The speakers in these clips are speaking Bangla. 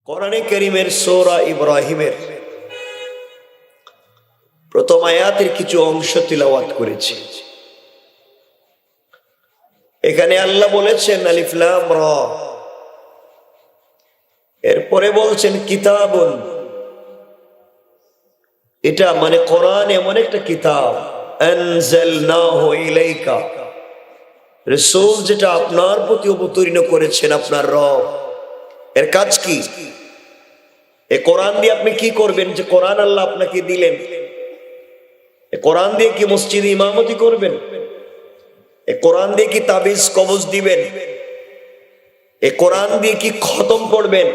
কোরআনে কারীমের সূরা ইব্রাহিমের প্রথম আয়াতের কিছু অংশ তিলাওয়াত করেছি। এখানে আল্লাহ বলেছেন আলিফ লাম রা, এরপরে বলছেন কিতাবুন। এটা মানে কোরআন এমন একটা কিতাব, আনজালনাহু ইলাইকা, রাসূল যেটা আপনার প্রতি অবতীর্ণ করেছেন আপনার রব। এর কাজ কি? এই কোরআন দিয়ে আপনি কি করবেন? যে কোরআন আল্লাহ আপনাকে দিলেন, এই কোরআন দিয়ে কি মসজিদে ইমামতি করবেন? এই কোরআন দিয়ে কি তাবিজ কবজ দিবেন? এই কোরআন দিয়ে কি খতম করবেন?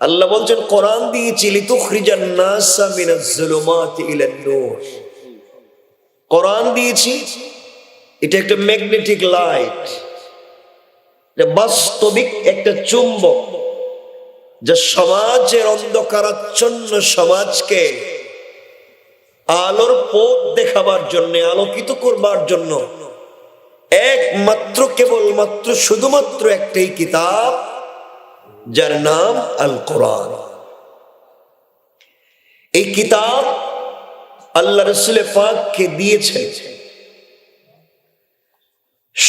আল্লাহ বলছেন কোরআন দিয়েছি লিতুখরিজান নাসা মিনাজ যুলুমাতি ইলান নূর। কোরআন দিয়েছি, এটা একটা ম্যাগনেটিক লাইট, এটা বাস্তবিক একটা চুম্বক, যা সমাজের অন্ধকারাচ্ছন্ন সমাজকে আলোর পথ দেখাবার জন্য, আলোকিত করবার জন্য একমাত্র কেবলমাত্র শুধুমাত্র একটাই কিতাব, যার নাম আল কোরআন। এই কিতাব আল্লাহ রাসূল পাককে দিয়েছেন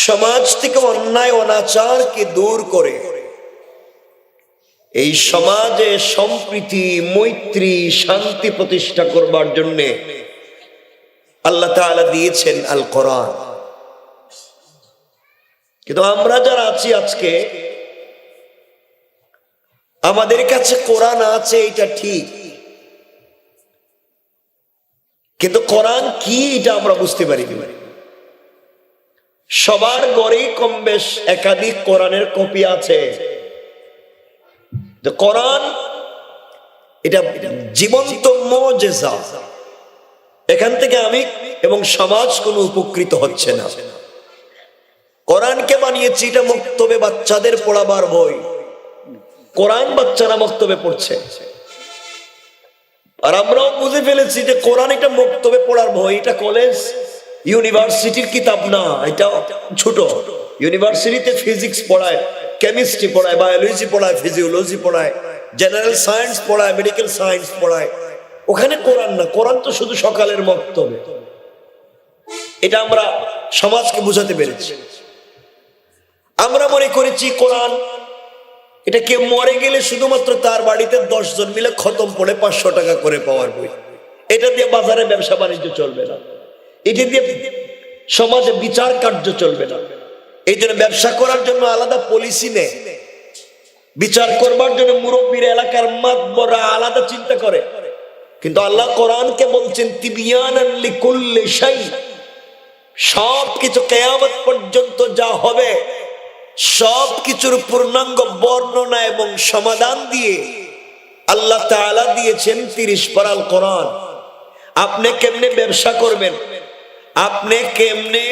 সমাজ থেকে অন্যায় অনাচারকে দূর করে এই সমাজে সম্প্রীতি মৈত্রী শান্তি প্রতিষ্ঠা করবার জন্য আল্লাহ তাআলা দিয়েছেন আল কোরআন। কিন্তু আমরা যারা আছি আজকে, আমাদের কাছে কোরআন আছে এটা ঠিক, কিন্তু কোরআন কি এটা আমরা বুঝতে পারি না। সবার ঘরেই কম বেশ একাধিক কোরআনের কপি আছে। কোরআন এটা জীবন্ত মুজিজা, এখান থেকে আমি এবং সমাজ কোনো উপকৃত হচ্ছে না। কোরআনকে বানিয়েছি এটা মক্তবে বাচ্চাদের পড়াবার বই, কোরআন বাচ্চারা মক্তবে পড়ছে, আর আমরাও বুঝে ফেলেছি যে কোরআন এটা মক্তবে পড়ার বই, এটা কলেজ ইউনিভার্সিটির কিতাব না, এটা ছোট। ইউনিভার্সিটিতে ফিজিক্স পড়ায়, কেমিস্ট্রি পড়ায়, বায়োলজি পড়ায়, ফিজিওলজি পড়ায়, জেনারেল সায়েন্স পড়ায়, মেডিকেল সায়েন্স পড়ায়, ওখানে কোরআন না। কোরআন তো শুধু সকালের মক্তবে। এটা আমরা সমাজকে বুঝাতে পেরেছি। আমরা মনে করেছি কোরআন এটা কেউ মরে গেলে শুধুমাত্র তার বাড়িতে 10 জন মিলে খতম পড়ে 500 টাকা করে পাওয়ার বই। এটা দিয়ে বাজারে ব্যবসা বাণিজ্য চলবে না, এটা দিয়ে সমাজে বিচার কার্য চলবে না। এই জন্য ব্যবসা করার জন্য আলাদা পলিসি নেই, বিচার করবার জন্য মুরব্বীর এলাকার মাতবররা আলাদা চিন্তা করে। কিন্তু আল্লাহ কোরআনকে বলছেন তিবিয়ানান লিকুল্লি শাই, সবকিছু কিয়ামত পর্যন্ত যা হবে সবকিছুর পূর্ণাঙ্গ বর্ণনা এবং সমাধান দিয়ে আল্লাহ তাআলা দিয়েছেন 30 পারাল কোরআন। আপনি কেমনে ব্যবসা করবেন, আপনি কেমনে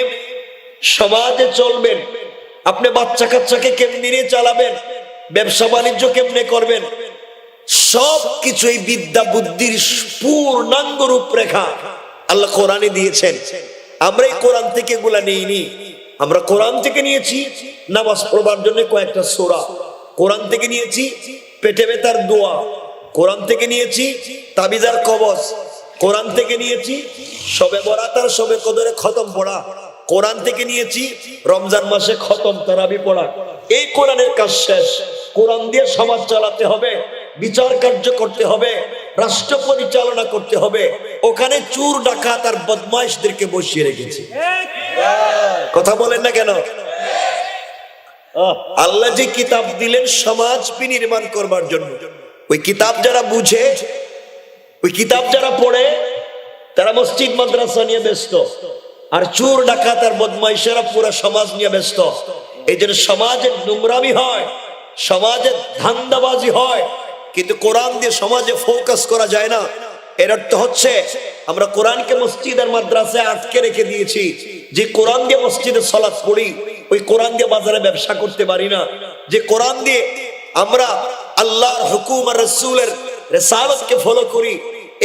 সমাজে চলবেন, আপনি বাচ্চা কাচ্চাকে কেমনে নিয়ে চালাবেন, ব্যবসা বাণিজ্য কেমনে করবেন, সবকিছু এই বিদ্যা বুদ্ধির পূর্ণাঙ্গ রূপরেখা আল্লাহ কোরআনে দিয়েছেন। আমরা এই কোরআন থেকে এগুলা নিইনি, আমরা কোরআন থেকে নিয়েছি নামাজ পড়বার জন্য কয়েকটা সূরা, কোরআন থেকে নিয়েছি পেটে ব্যথার দোয়া, কোরআন থেকে নিয়েছি তাবিজার কবজ, কোরআন থেকে নিয়েছি শবে বরাত আর শবে কদরে খতম পড়া, কোরআন থেকে নিয়েছি রমজান মাসে খতম তারাবি পড়া। এই কোরআনের কাজ শেষ। কোরআন দিয়ে সমাজ চালাতে হবে, বিচার কার্য করতে হবে, রাষ্ট্র পরিচালনা করতে হবে। ওখানে চোর ডাকাত আর বদমাইশদেরকে বসিয়ে রেখেছি। কথা বলেন না কেন? আল্লাহ যে কিতাব দিলেন সমাজ বিনির্মাণ করবার জন্য, ওই কিতাব যারা বুঝে, ওই কিতাব যারা পড়ে, তারা মসজিদ মাদ্রাসা নিয়ে ব্যস্ত, আর চোর ডাকাত আর বদমাইশেরা পুরো সমাজ নিয়ে ব্যস্ত। এই জন্য সমাজে নোংরামি হয়, সমাজে ধান্দাবাজি হয়, কিন্তু কোরআন দিয়ে সমাজে ফোকাস করা যায় না। এর অর্থ হচ্ছে আমরা কোরআনকে মসজিদ আর মাদ্রাসায় আটকে রেখে দিয়েছি। যে কোরআন দিয়ে মসজিদে সালাত পড়ি, ওই কোরআন দিয়ে বাজারে ব্যবসা করতে পারি না। যে কোরআন দিয়ে আমরা আল্লাহর হুকুম আর রাসূলের রিসালাতকে ফলো করি,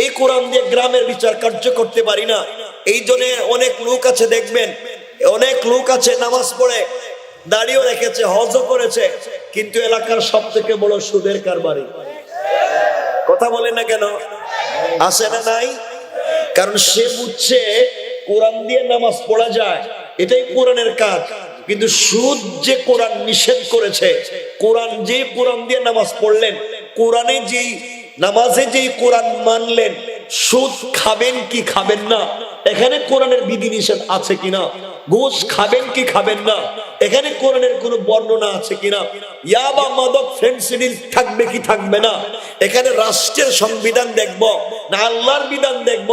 এই কোরআন দিয়ে গ্রামের বিচার কার্য করতে পারি না। এই জন্য অনেক লোক আছে, দেখবেন অনেক লোক আছে নামাজ পড়ে দাড়িও রেখেছে, হজও করেছে, কিন্তু এলাকার সব থেকে বড় সুদের কারবারি। কথা বলে না কেন? আছে না নাই? কারণ সে বুঝছে কোরআন দিয়ে নামাজ পড়া যায়, এটাই কোরআনের কাজ। কিন্তু সুদ যে কোরআন নিষেধ করেছে, কোরআন দিয়ে নামাজ পড়লেন, কোরআনে যেই নামাজে যেই কোরআন মানলেন, সুদ খাবেন কি খাবেন না, এখানে কোরআনের বিধিনিষেধ আছে কিনা, ঘুষ খাবেন কি খাবেন না, এখানে কোরআনের কোনো বর্ণনা আছে কিনা, ইয়াবা মাদক ফেন্সিডিল থাকবে কি থাকবে না, এখানে রাষ্ট্রের সংবিধান দেখব না আল্লাহর বিধান দেখব,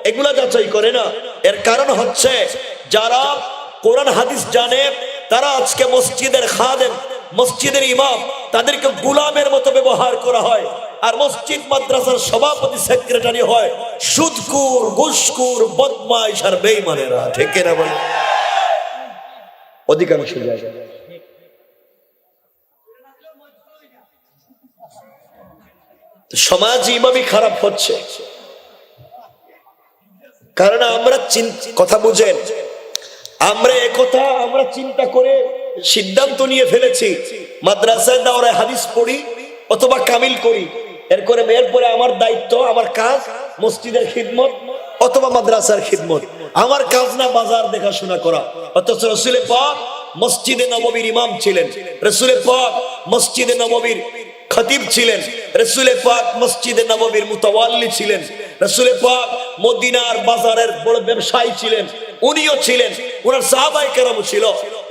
এগুলা যাচাই করে না। এর কারণ হচ্ছে যারা কোরআন হাদিস জানে তারা আজকে মসজিদের খাদেম, মসজিদের ইমাম, তাদেরকে গোলামের মতো ব্যবহার করা হয়। আর মসজিদ মাদ্রাসার সভাপতি সেক্রেটারি হয় সুদখোর, ঘুষখোর, বদমাইশ আর বেঈমানেরা। ঠিক কিনা বলে? অধিকাংশ জায়গায় সমাজ এইভাবেই খারাপ হচ্ছে। কারণ আমরা কথা বুঝেন, আমরা একথা আমরা চিন্তা করে সিদ্ধান্ত নিয়ে ফেলেছি মাদ্রাসায় দাওরায়ে হাদিস পড়ি অথবা কামিল করি, এরপরে আমার দায়িত্ব, আমার কাজ মসজিদের খিদমত অথবা মাদ্রাসার খিদমত, আমার কাজ না বাজার দেখাশোনা করা। অথচ রাসূল পাক মসজিদে নববীর ইমাম ছিলেন, রাসূল পাক মসজিদে নববীর খতিব ছিলেন, রাসূল পাক মসজিদে নববীর মুতাওয়াল্লি ছিলেন, রাসূল পাক মদিনার বাজারের বড় ব্যবসায়ী ছিলেন, উনিও ছিলেন, ওনার সাহাবায়ে কেরাম ছিল,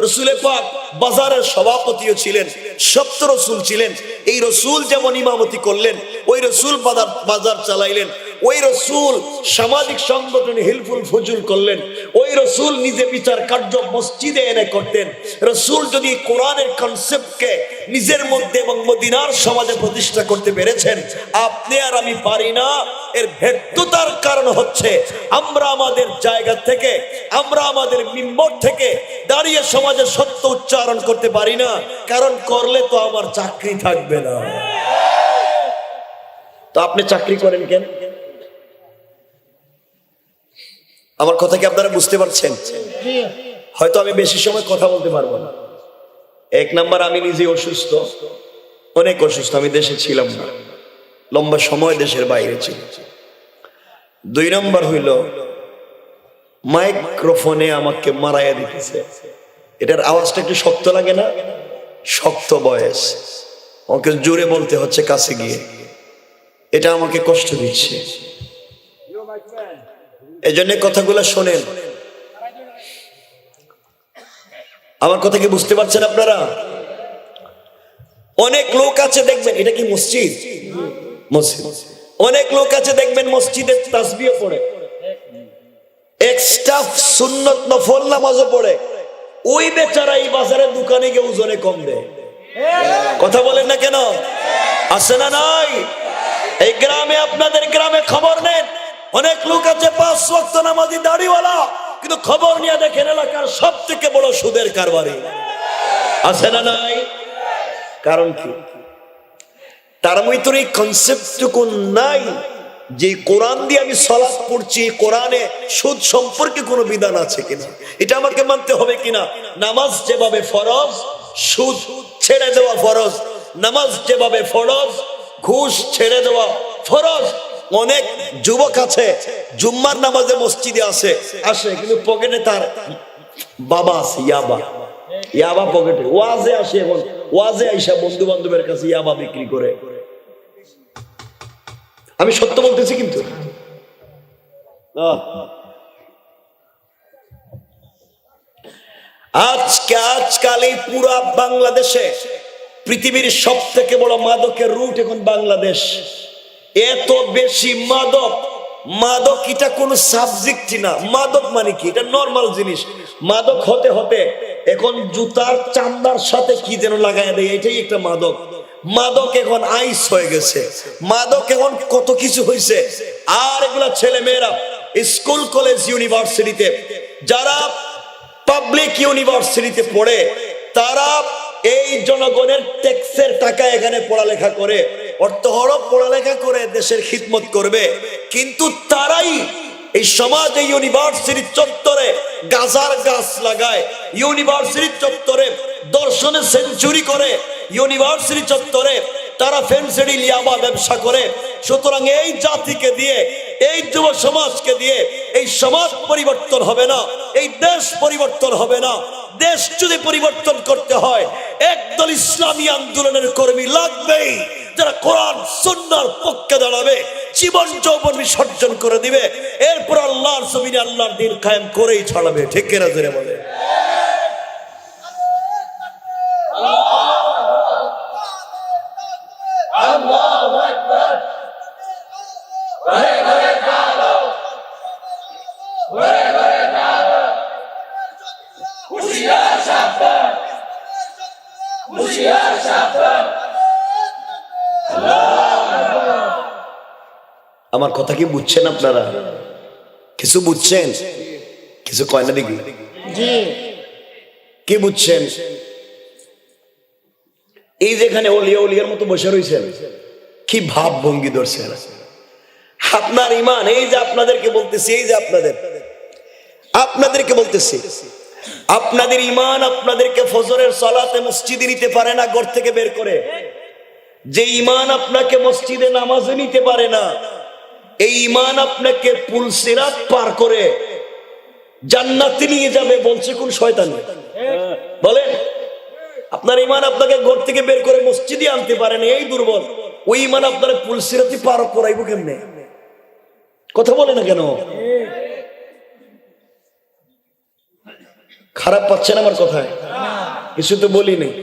রাসূল পাক বাজারের সভাপতিও ছিলেন, সপ্ত রাসূল ছিলেন। এই রাসূল যেমন ইমামতি করলেন, ওই রাসূল বাজার চালাইলেন, ওই রাসূল সামাজিক সংগঠন হিলফুল ফুজুল করলেন, ওই রাসূল নিজে বিচার কার্য মসজিদে এনে করতেন। রাসূল যদি কোরআনের কনসেপ্টকে নিজের মধ্যে এবং মদিনার সমাজে প্রতিষ্ঠা করতে পেরেছেন, আপনি আর আমি পারি না। এর ব্যর্থতার কারণ হচ্ছে আমরা আমাদের জায়গা থেকে, আমরা আমাদের মিম্বর থেকে দাঁড়িয়ে সমাজে সত্য উচ্চারণ করতে পারি না। কারণ করলে তো আমার চাকরি থাকবে না। তো আপনি চাকরি করেন কেন? আমার কথা কি আপনারা বুঝতে পারছেন? হয়তো আমি বেশি সময় কথা বলতে পারবো না। এক নাম্বার, আমি নিজে অসুস্থ, অনেক অসুস্থ, আমি দেশে ছিলাম না, লম্বা সময় দেশের বাইরে ছিল। 2 নম্বর হইল মাইক্রোফোনে আমাকে মারাইয়া দিতেছে। এটার আওয়াজটা একটু শক্ত লাগে না? শক্ত বয়স, আমাকে জোরে বলতে হচ্ছে কাছে গিয়ে, এটা আমাকে কষ্ট দিচ্ছে। এই জন্য কথাগুলো শোনেন। আমার কথা কি বুঝতে পারছেন আপনারা? অনেক লোক আছে দেখবেন, এটা কি মসজিদ? মসজিদ। অনেক লোক আছে দেখবেন মসজিদে তাসবিহ পড়ে, এক্সট্রা সুন্নত নফল নামাজও পড়ে, ওই বেচারা এই বাজারে দোকানে গিয়ে ওজনে কম দেয়। কথা বলেন না কেন? আছে না নাই? এই গ্রামে, আপনাদের গ্রামে খবর নেন, অনেক লোক আছে 5 ওয়াক্ত নামাজি দাড়িওয়ালা, কিন্তু খবর নিয়ে দেখেন এলাকার সব থেকে বড় সুদের কারবারি। আছে না নাই? কারণ কি? তার ভিতরে এই কনসেপ্টটুকু নাই যে কোরআন দিয়ে আমি সালাত পড়ছি, কোরআনে সুদ সম্পর্কে কোনো বিধান আছে কিনা, এটা আমাকে মানতে হবে কিনা। নামাজ যেভাবে ফরজ, সুদ ছেড়ে দেওয়া ফরজ। নামাজ যেভাবে ফরজ, ঘুষ ছেড়ে দেওয়া ফরজ। অনেক যুবক আছে জুম্মার নামাজে মসজিদে আসে কিন্তু পকেটে তার বাবা আছে, ইয়াবা পকেটে। ওয়াজে আসে, এখন ওয়াজে আইসা বন্ধু বান্ধবের কাছে ইয়াবা বিক্রি করে। আমি সত্য বলতেছি কিন্তু। আজকাল এই পুরা বাংলাদেশে পৃথিবীর সব থেকে বড় মাদকের রুট এখন বাংলাদেশ। এত বেশি মাদক। মাদক এটা কোনো সাবজেক্ট না। মাদক মানে কি? এটা নর্মাল জিনিস। মাদক হতে হতে এখন জুতার চামড়ার সাথে কি যেন লাগাই দেয়, এটাই একটা মাদক। মাদক এখন আইস হয়ে গেছে, মাদক এখন কত কিছু হয়েছে। আর এগুলা ছেলে মেয়েরা স্কুল কলেজ ইউনিভার্সিটিতে, যারা পাবলিক ইউনিভার্সিটিতে পড়ে, তারা এই জনগণের ট্যাক্সের টাকা এখানে পড়ালেখা করে, অর্থহরপ পড়ালেখা করে দেশের খিদমত করবে। কিন্তু তারাই এই সমাজে ইউনিভার্সিটির চত্বরে গাজার গাছ লাগায়, ইউনিভার্সিটির চত্বরে দর্শনে সেঞ্চুরি করে, ইউনিভার্সিটি চত্বরে তারা ফেন্সিডিল ইয়াবা ব্যবসা করে। সুতরাং এই জাতিকে দিয়ে, এই যুব সমাজকে দিয়ে এই সমাজ পরিবর্তন হবে না, এই দেশ পরিবর্তন হবে না। দেশ যদি পরিবর্তন করতে হয় একদল ইসলামী আন্দোলনের কর্মী লাগবেই, যারা কোরআন সুন্নাহর পক্ষে দাঁড়াবে, জীবন যৌবন বিসর্জন করে দিবে, এরপর আল্লাহর জমিনে আল্লাহর দ্বীন কায়েম করেই ছাড়বে। ঠিক কিনা জোরে বলে? আল্লাহু আকবার। ঘরে ঘরে দাঁড়াও, ঘরে ঘরে দাঁড়াও, হুঁশিয়ার সাবধান, হুঁশিয়ার সাবধান। আমার কথা কি বুঝছেন আপনারা? কিছু বুঝছেন? কিছু কয় না দেখি। জি, কি বুঝছেন? এই যেখানে ওলিয়া ওলিয়ার মতো বসে রয়েছেন, কি ভাব ভঙ্গি ধরছেন আপনার ইমান। এই যে আপনাদেরকে বলতেছি, এই যে আপনাদেরকে বলতেছি, আপনাদের ইমান আপনাদেরকে ফজরের সালাতে মসজিদে নিতে পারে না, ঘর থেকে বের করে। যে ইমান আপনাকে মসজিদে নামাজে নিতে পারে না, এই ইমান আপনাকে পুল সিরাত পার করে জান্নাতে নিয়ে যাবে বলছে কোন শয়তান? বলেন, আপনার ইমান আপনাকে ঘর থেকে বের করে মসজিদে আনতে পারে না, এই দুর্বল। ওই ইমান আপনার পুল সিরাতে পার করাইবো কেমনে? কথা বলে না কেন? খারাপ পাচ্ছেন আমার কথায়? কিছু তো বলি নেই।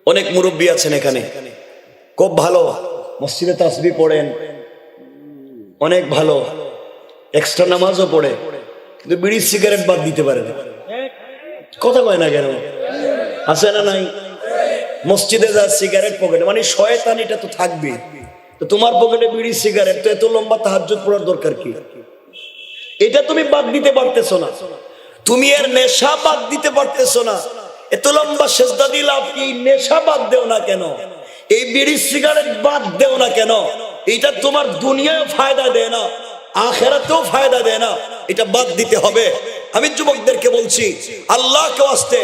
অনেক মুরব্বী আছেন এখানে, খুব ভালো মসজিদে তাসবিহ পড়েন, অনেক ভালো এক্সট্রা নামাজও পড়ে, কিন্তু বিড়ি সিগারেট বাদ দিতে পারে না। কথা কয় না কেন? আছে না নাই? মসজিদে যা সিগারেট পকেটে, মানে শয়তানিটা তো থাকবে। তো তোমার পকেটে বিড়ি সিগারেট, তো এত লম্বা তাহাজ্জুদ পড়ার দরকার কি? এটা তুমি বাদ দিতে পারতেছো না। তুমি এর নেশা বাদ দিতে পারতেছো না। এত লম্বা সেজদা দিলাম, কি নেশা বাদ দেও না কেন? এই বিড়ি সিগারেট বাদ দেও না কেন? এটা তোমার দুনিয়ায় ফায়দা দেয় না, আখিরাতেও ফায়দা দেয় না। এটা বাদ দিতে হবে। আমি যুবকদেরকে বলছি, আল্লাহকে ওয়াস্তে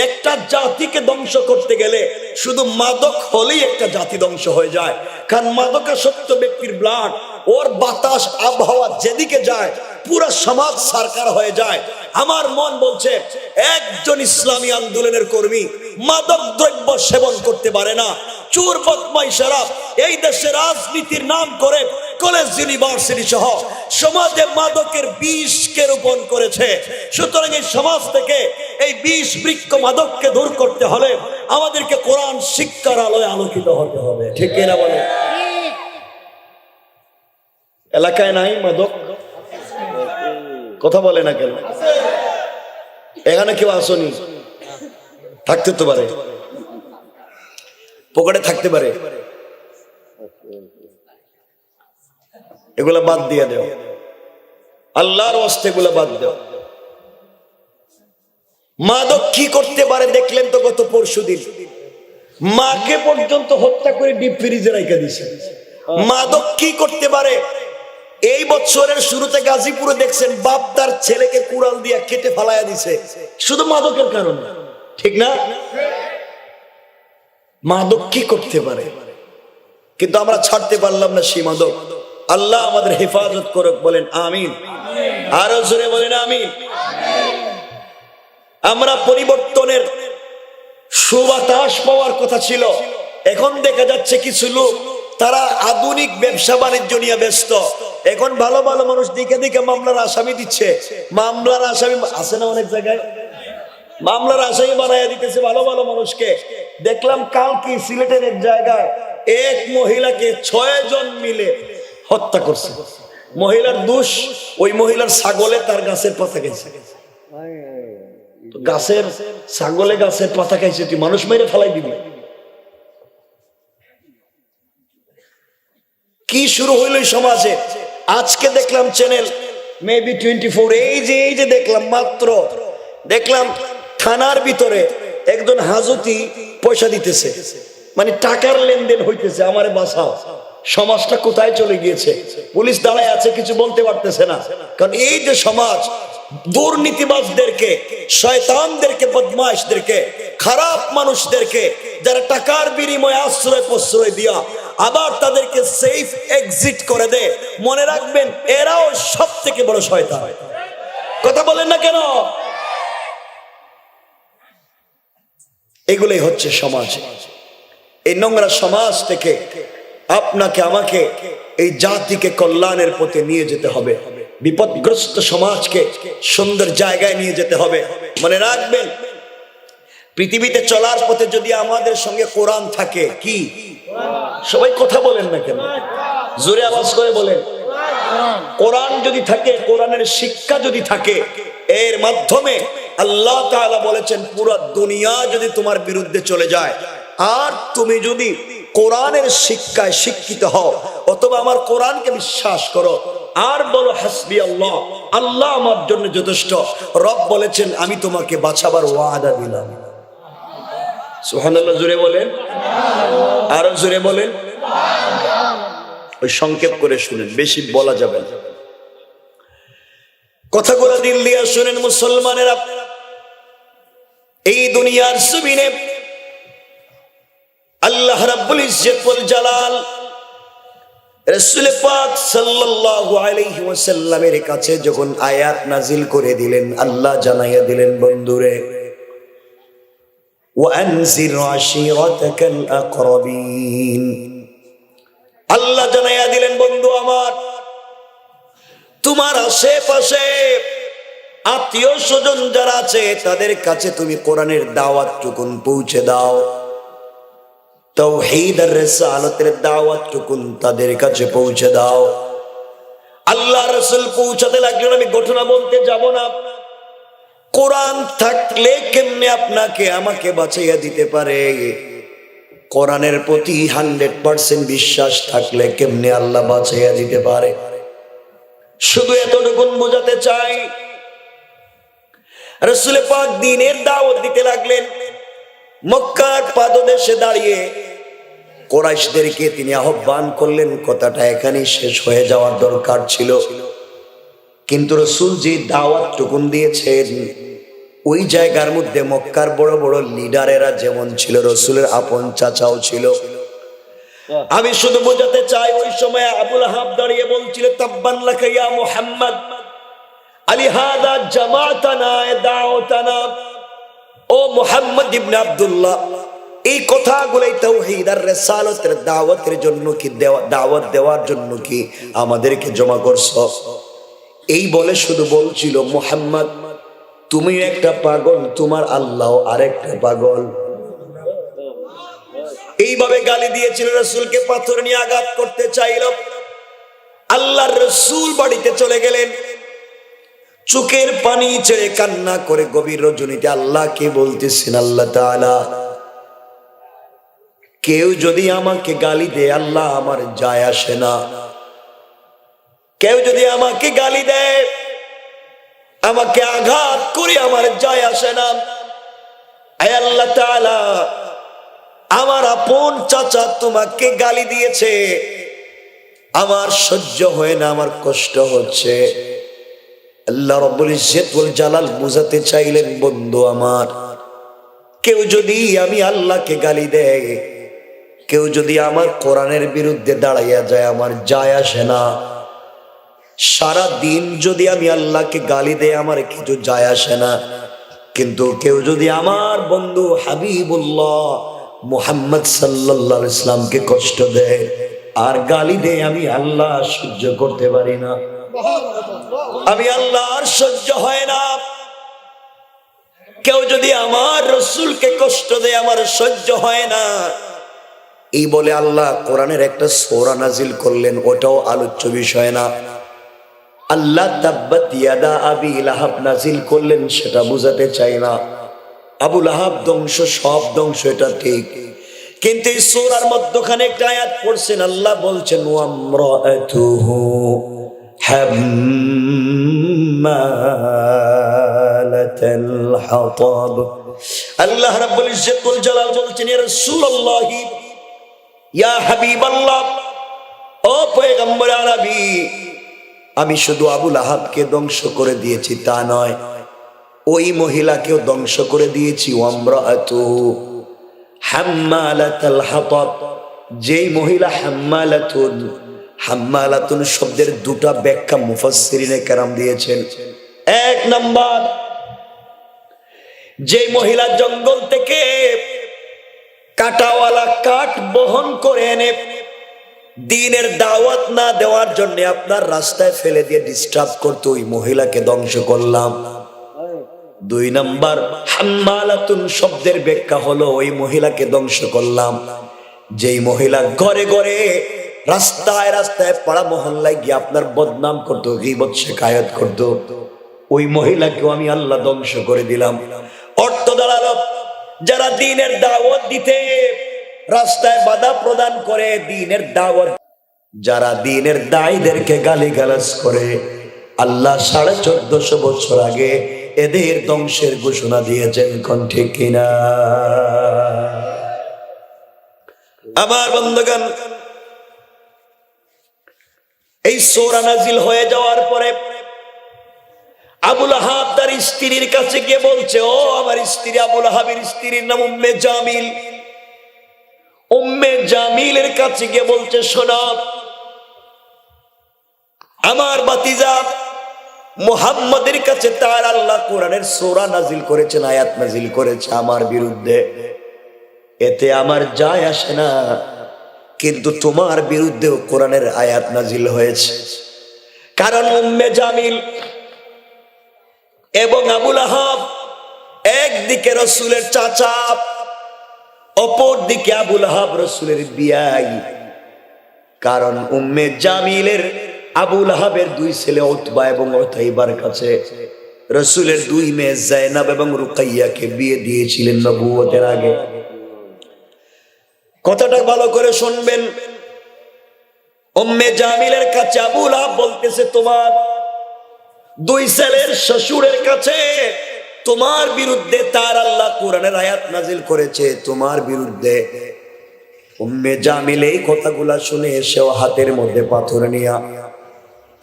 একটা জাতিকে ধ্বংস করতে গেলে শুধু মাদক হলেই একটা জাতি ধ্বংস হয়ে যায়। কারণ মাদকাসক্ত ব্যক্তির ব্লাড, ওর বাতাস, আবহাওয়া যেদিকে যায় পুরো সমাজ সারকার হয়ে যায়। আমার মন বলছে একজন ইসলামী আন্দোলনের কর্মী মাদক দ্রব্য সেবন করতে পারে না। চোর বদমাইশেরা এই দেশের রাজনীতির নাম করে কলেজ ইউনিভার্সিটি সহ সমাজে মাদকের বিষকে রোপণ করেছে। সুতরাং এই সমাজ থেকে এই বিষ বৃক্ষ মাদককে দূর করতে হলে আমাদেরকে কোরআন শিক্ষার আলোয় আলোকিত হতে হবে। ঠিক কিনা বলে? এলাকায় নাই মাদক? কথা বলে না কেন? এখানে কেউ আসনি? থাকতে তো পারে, পকেটে থাকতে পারে। এগুলা বাদ দিয়ে দেও, আল্লাহর ওয়াস্তে এগুলা বাদ দেও। মাদক কি করতে পারে দেখলেন তো গত পরশুদিন মাকে পর্যন্ত হত্যা করে ডিপ ফ্রিজে রেখে দিয়েছে। মাদক কি করতে পারে? এই বছরের শুরুতে গাজীপুরে দেখছেন বাপ তার ছেলেকে কুড়াল দিয়ে কেটে ফালাইয়া দিছে, শুধু মাদকের কারণে। ঠিক না? মাদক কি করতে পারে, কিন্তু আমরা ছাড়তে পারলাম না সেই মাদক। আল্লাহ আমাদের হেফাজত করুক, বলেন আমিন। আরো জোরে বলেন আমিন। আমরা পরিবর্তনের সুবাতাস পাওয়ার কথা ছিল, এখন দেখা যাচ্ছে কিছু লোক তারা আধুনিক ব্যবসা বাণিজ্য নিয়ে ব্যস্ত। এখন ভালো ভালো মানুষ দিকে দিকে মামলার আসামি দিচ্ছে। মামলার আসামি আছে না অনেক জায়গায়, মামলার আসামি বানাইয়া দিতেছে ভালো ভালো মানুষকে। দেখলাম কালকে সিলেটের এক জায়গায় এক মহিলাকে 6 জন মিলে হত্যা করছে। মহিলার দোষ, ওই মহিলার ছাগলে তার গাছের পাতা খাইছে। গাছের ছাগলে গাছের পাতা খাইছে, তুই মানুষ মেরে ফেলাই দিবি? কি শুরু হইল এই সমাজে? আজকে দেখলাম চ্যানেল মেবি 24, এই যে দেখলাম মাত্র দেখলাম থানার ভিতরে একজন হাজতি পয়সা দিতেছে, মানে টাকার লেনদেন হইতেছে। আমারে বাঁচাও। সমাজটা কোথায় চলে গিয়েছে? পুলিশ দাঁড়ায় আছে, কিছু বলতে পারতেছে না। কারণ এই যে সমাজ দুর্নীতিবাজদেরকে, শয়তানদেরকে, বদমাইশদেরকে খারাপ মানুষদেরকে, যারা টাকার বিনিময়ে আশ্রয় প্রশ্রয় দিয়া আবার তাদেরকে সেফ এক্সিট করে দেয়, মনে রাখবেন এরাও সব থেকে বড় শয়তান। কথা বলেন না কেন? এগুলোই হচ্ছে সমাজ। এই নোংরা সমাজ থেকে আপনাকে আমাকে এই জাতিকে কল্যাণের পথে নিয়ে যেতে হবে, বিপদগ্রস্ত সমাজকে সুন্দর জায়গায় নিয়ে যেতে হবে। মনে রাখবেন, পৃথিবীতে চলার পথে যদি আমাদের সঙ্গে কোরআন থাকে, কি সবাই কথা বলেন না কেন? জোরে আওয়াজ করে বলেন। কোরআন যদি থাকে, কোরআনের শিক্ষা যদি থাকে, এর মাধ্যমে আল্লাহ তাআলা বলেছেন পুরো দুনিয়া যদি তোমার বিরুদ্ধে চলে যায়, আর তুমি যদি কোরআনের শিক্ষায় শিক্ষিত হও অথবা আমার কোরআনকে বিশ্বাস করো আর বলো হাসবি আল্লাহ, আল্লাহ আমার জন্য যথেষ্ট, রব বলেছেন আমি তোমাকে বাঁচাবার ওয়াদা দিলাম। সুবহানাল্লাহ জোরে বলেন, আরো জোরে বলেন। ওই সংক্ষেপ করে শুনেন, বেশি বলা যাবে না। কথাগুলো দিল দিয়া শুনেন মুসলমানেরা। এই দুনিয়ার জমিনে আল্লাহ রাব্বুল ইজ্জত ওয়াল জালাল রাসূল পাক সাল্লাল্লাহু আলাইহি ওয়াসাল্লামের কাছে যখন আয়াত নাজিল করে দিলেন, আল্লাহ জানাইয়া দিলেন, বন্ধুরে ওয়ানজির আশিরাতাকাল আকরাবিন, আল্লাহ জানাইয়া দিলেন, বন্ধু আমার, তোমার আশেপাশে আত্মীয় স্বজন যারা আছে তাদের কাছে তুমি কোরআনের দাওয়াতটুকুন পৌঁছে দাও, তাওহীদ আর রিসালাতের দাওয়াতটুকুন তাদের কাছে পৌঁছে দাও। আল্লাহ রাসূল পৌঁছাতে লাগলেন। আমি ঘটনা বলতে যাব না, কোরআন থাকলে কেমনে আপনাকে আমাকে বাঁচাইয়া দিতে পারে, কোরআনের প্রতি 100% বিশ্বাস থাকলে কেমনে আল্লাহ বাঁচাইয়া দিতে পারে। শুধু এতটুকুন বোঝাতে চাই, রাসূল পাক দ্বীনের দাওয়াত দিতে লাগলেন। মক্কার পাদদেশে দাঁড়িয়ে কুরাইশদেরকে তিনি আহ্বান করলেন। কথাটা এখানেই শেষ হয়ে যাওয়ার দরকার ছিল, কিন্তু রাসূল যে দাওয়াতটুকুন দিয়েছেন ওই জায়গার মধ্যে মক্কার বড় বড় লিডারেরা যেমন ছিল, রাসূলের আপন চাচাও ছিল। আমি শুধু বোঝাতে চাই, ওই সময় আবুল আহাব দাঁড়িয়ে বলছিল, তাব্বান লাকা ইয়া মুহাম্মদ আলিহাদা জামাতানা দাওতানা, ও মুহাম্মদ ইবনে আব্দুল্লাহ, এই কথাগুলোই তাওহীদ আর রিসালাতের দাওয়াতের জন্য কি দাওয়াত দেওয়ার জন্য কি আমাদেরকে জমা করছো? এই বলে শুধু বলছিল, মুহাম্মদ তুমি একটা পাগল, তোমার আল্লাহ আরেকটা পাগল। এইভাবে গালি দিয়েছিল রাসূলকে, পাথর নিয়ে আঘাত করতে চাইল। আল্লাহর রাসূল বাড়িতে চলে গেলেন, চোখের পানি ছেড়ে কান্না করে গভীর রজনীতে আল্লাহকে বলতেছেন, আল্লাহ তাআলা, কেউ যদি আমাকে গালি দেয় আল্লাহ আমার যায় আসে না, কেউ যদি আমাকে গালি দেয়, আমাকে আঘাত করে আমার যায় আসে না। আয় আল্লাহ তাআলা, আমার আপন চাচা তোমাকে গালি দিয়েছে, আমার সহ্য হয় না, আমার কষ্ট হচ্ছে। আল্লাহ রাব্বুল ইজ্জত ওয়াল জালাল বুঝাতে চাইলেন, বন্ধু আমার, কেউ যদি আমি আল্লাহকে গালি দেয়, কেউ যদি আমার কোরআনের বিরুদ্ধে দাঁড়াইয়া যায়, আমার যায় আসে না। সারা দিন যদি আমি আল্লাহকে গালি দেয়, আমার কিছু যায় আসে না। কিন্তু কেউ যদি আমার বন্ধু হাবিবুল্লাহ মুহাম্মদ সাল্লাল্লাহু আলাইহি সাল্লামকে কষ্ট দেয় আর গালি দেয়, আমি আল্লাহ সহ্য করতে পারি না, আমি আল্লাহর সহ্য হয় না। কেউ যদি আমার রাসূলকে কষ্ট দেয়, আমার সহ্য হয় না। এই বলে আল্লাহ কোরআনের একটা সূরা নাজিল করলেন, ওটাও আলোচ্য বিষয় না। আল্লাহ তাব্বাত ইয়াদা আবি লাহাব নাজিল করলেন, সেটা বুঝাতে চাই না। আবু লাহাব ধ্বংস, সব ধ্বংস, এটা ঠিক, কিন্তু এই সূরার মধ্যখানে একটা আয়াত পড়ছেন, আল্লাহ বলছেন ওয়ামরাআতুহু হাম্মালাতাল হাতাব। আল্লাহ রাব্বুল ইজ্জত ওয়াল জালাল বলছেন, ইয়া রাসূলুল্লাহ, ইয়া হাবিবাল্লাহ, ও পয়গম্বর আরবি, আমি শুধু আবু লাহাবকে ধ্বংস করে দিয়েছি তা নয়, ওই মহিলাকেও ধ্বংস করে দিয়েছি। ওয়ামরাআতুহু হাম্মালাতাল হাতাব, যেই মহিলা হাম্মালাতুন, হাম্মালাতুন শব্দের দুটা ব্যাখ্যা মুফাসসিরিনে কেরাম দিয়েছেন। এক নাম্বার, যে মহিলা জঙ্গল থেকে কাটাওয়ালা কাঠ বহন করে এনে দ্বীনের দাওয়াত না দেওয়ার জন্য আপনার রাস্তায় ফেলে দিয়ে ডিস্টার্ব করতো, ওই মহিলাকে ধ্বংস করলাম। দুই নাম্বার, হাম্মালাতুন শব্দের ব্যাখ্যা হলো ওই মহিলাকে ধ্বংস করলাম যেই মহিলা ঘরে ঘরে রাস্তায় রাস্তায় পাড়া মহল্লায় গিয়ে আপনার বদনাম করতো, গীবত শিকায়াত করতো, ওই মহিলাকেও আমি আল্লাহ ধ্বংস করে দিলাম। অর্থ দাঁড়ালো, যারা দ্বীনের দাওয়াত দিতে রাস্তায় বাধা প্রদান করে, দ্বীনের দাওয়াত, যারা দ্বীনের দায়ীদেরকে গালিগালাজ করে, আল্লাহ 1450 বছর আগে এদের ধ্বংসের ঘোষণা দিয়েছেন। কোন ঠিক কিনা? আমার বন্ধুগণ, এই সূরা নাজিল হয়ে যাওয়ার পরে আবুল আহাব তার স্ত্রীর কাছে গিয়ে বলছে, ও আমার স্ত্রী। আবুল আহাবের স্ত্রীর নাম উম্মে জামিল। উম্মে জামিলের কাছে গিয়ে বলছে, শোনো, আমার ভাতিজা মুহাম্মাদের কাছে তার আল্লাহ কোরআনের সূরা নাজিল করেছেন, আয়াত নাজিল করেছে আমার বিরুদ্ধে, এতে আমার যায় আসে না, কিন্তু তোমার বিরুদ্ধেও কোরআনের আয়াত নাজিল হয়েছে। কারণ উম্মে জামিল এবং আবুল আহাব একদিকে রাসূলের চাচা, অপর দিকে আবুল আহাব রাসূলের বিয়াই। কারণ উম্মে জামিলের আবুল আহাবের দুই ছেলে উতবা এবং উতাইবার কাছে রাসূলের দুই মেয়ে যায়নাব এবং রুকাইয়াকে বিয়ে দিয়েছিলেন নবুয়তের আগে। কথাটা ভালো করে শুনবেন। উম্মে জামিলের কাছে আবুল আহাব বলতেছে, তোমার দুই ছেলের শ্বশুরের কাছে তোমার বিরুদ্ধে তার আল্লাহ কোরআনের আয়াত নাজিল করেছে, তোমার বিরুদ্ধে। উম্মে জামিল এই কথাগুলা শুনে এসেও হাতের মধ্যে পাথর নিয়া,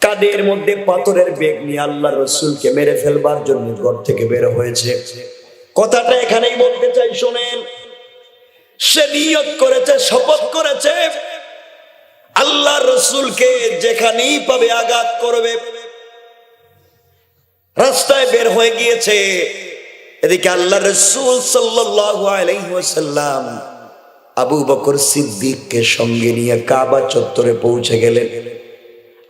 কাঁধের মধ্যে পাথরের বেগ নিয়ে আল্লাহ রসুলকে মেরে ফেলবার জন্য ঘর থেকে বের হয়েছে। কথাটা এখানেই বলতে চাই, শোনেন। সে নিয়ত করেছে, শপথ করেছে, আল্লাহ রসুলকে যেখানেই পাবে আঘাত করবে। রাস্তায় বের হয়ে গিয়েছে। এদিকে আল্লাহ রসুল সাল্লাল্লাহু আলাইহি ওয়াসাল্লাম আবু বকর সিদ্দিককে সঙ্গে নিয়ে কাবা চত্বরে পৌঁছে গেলেন।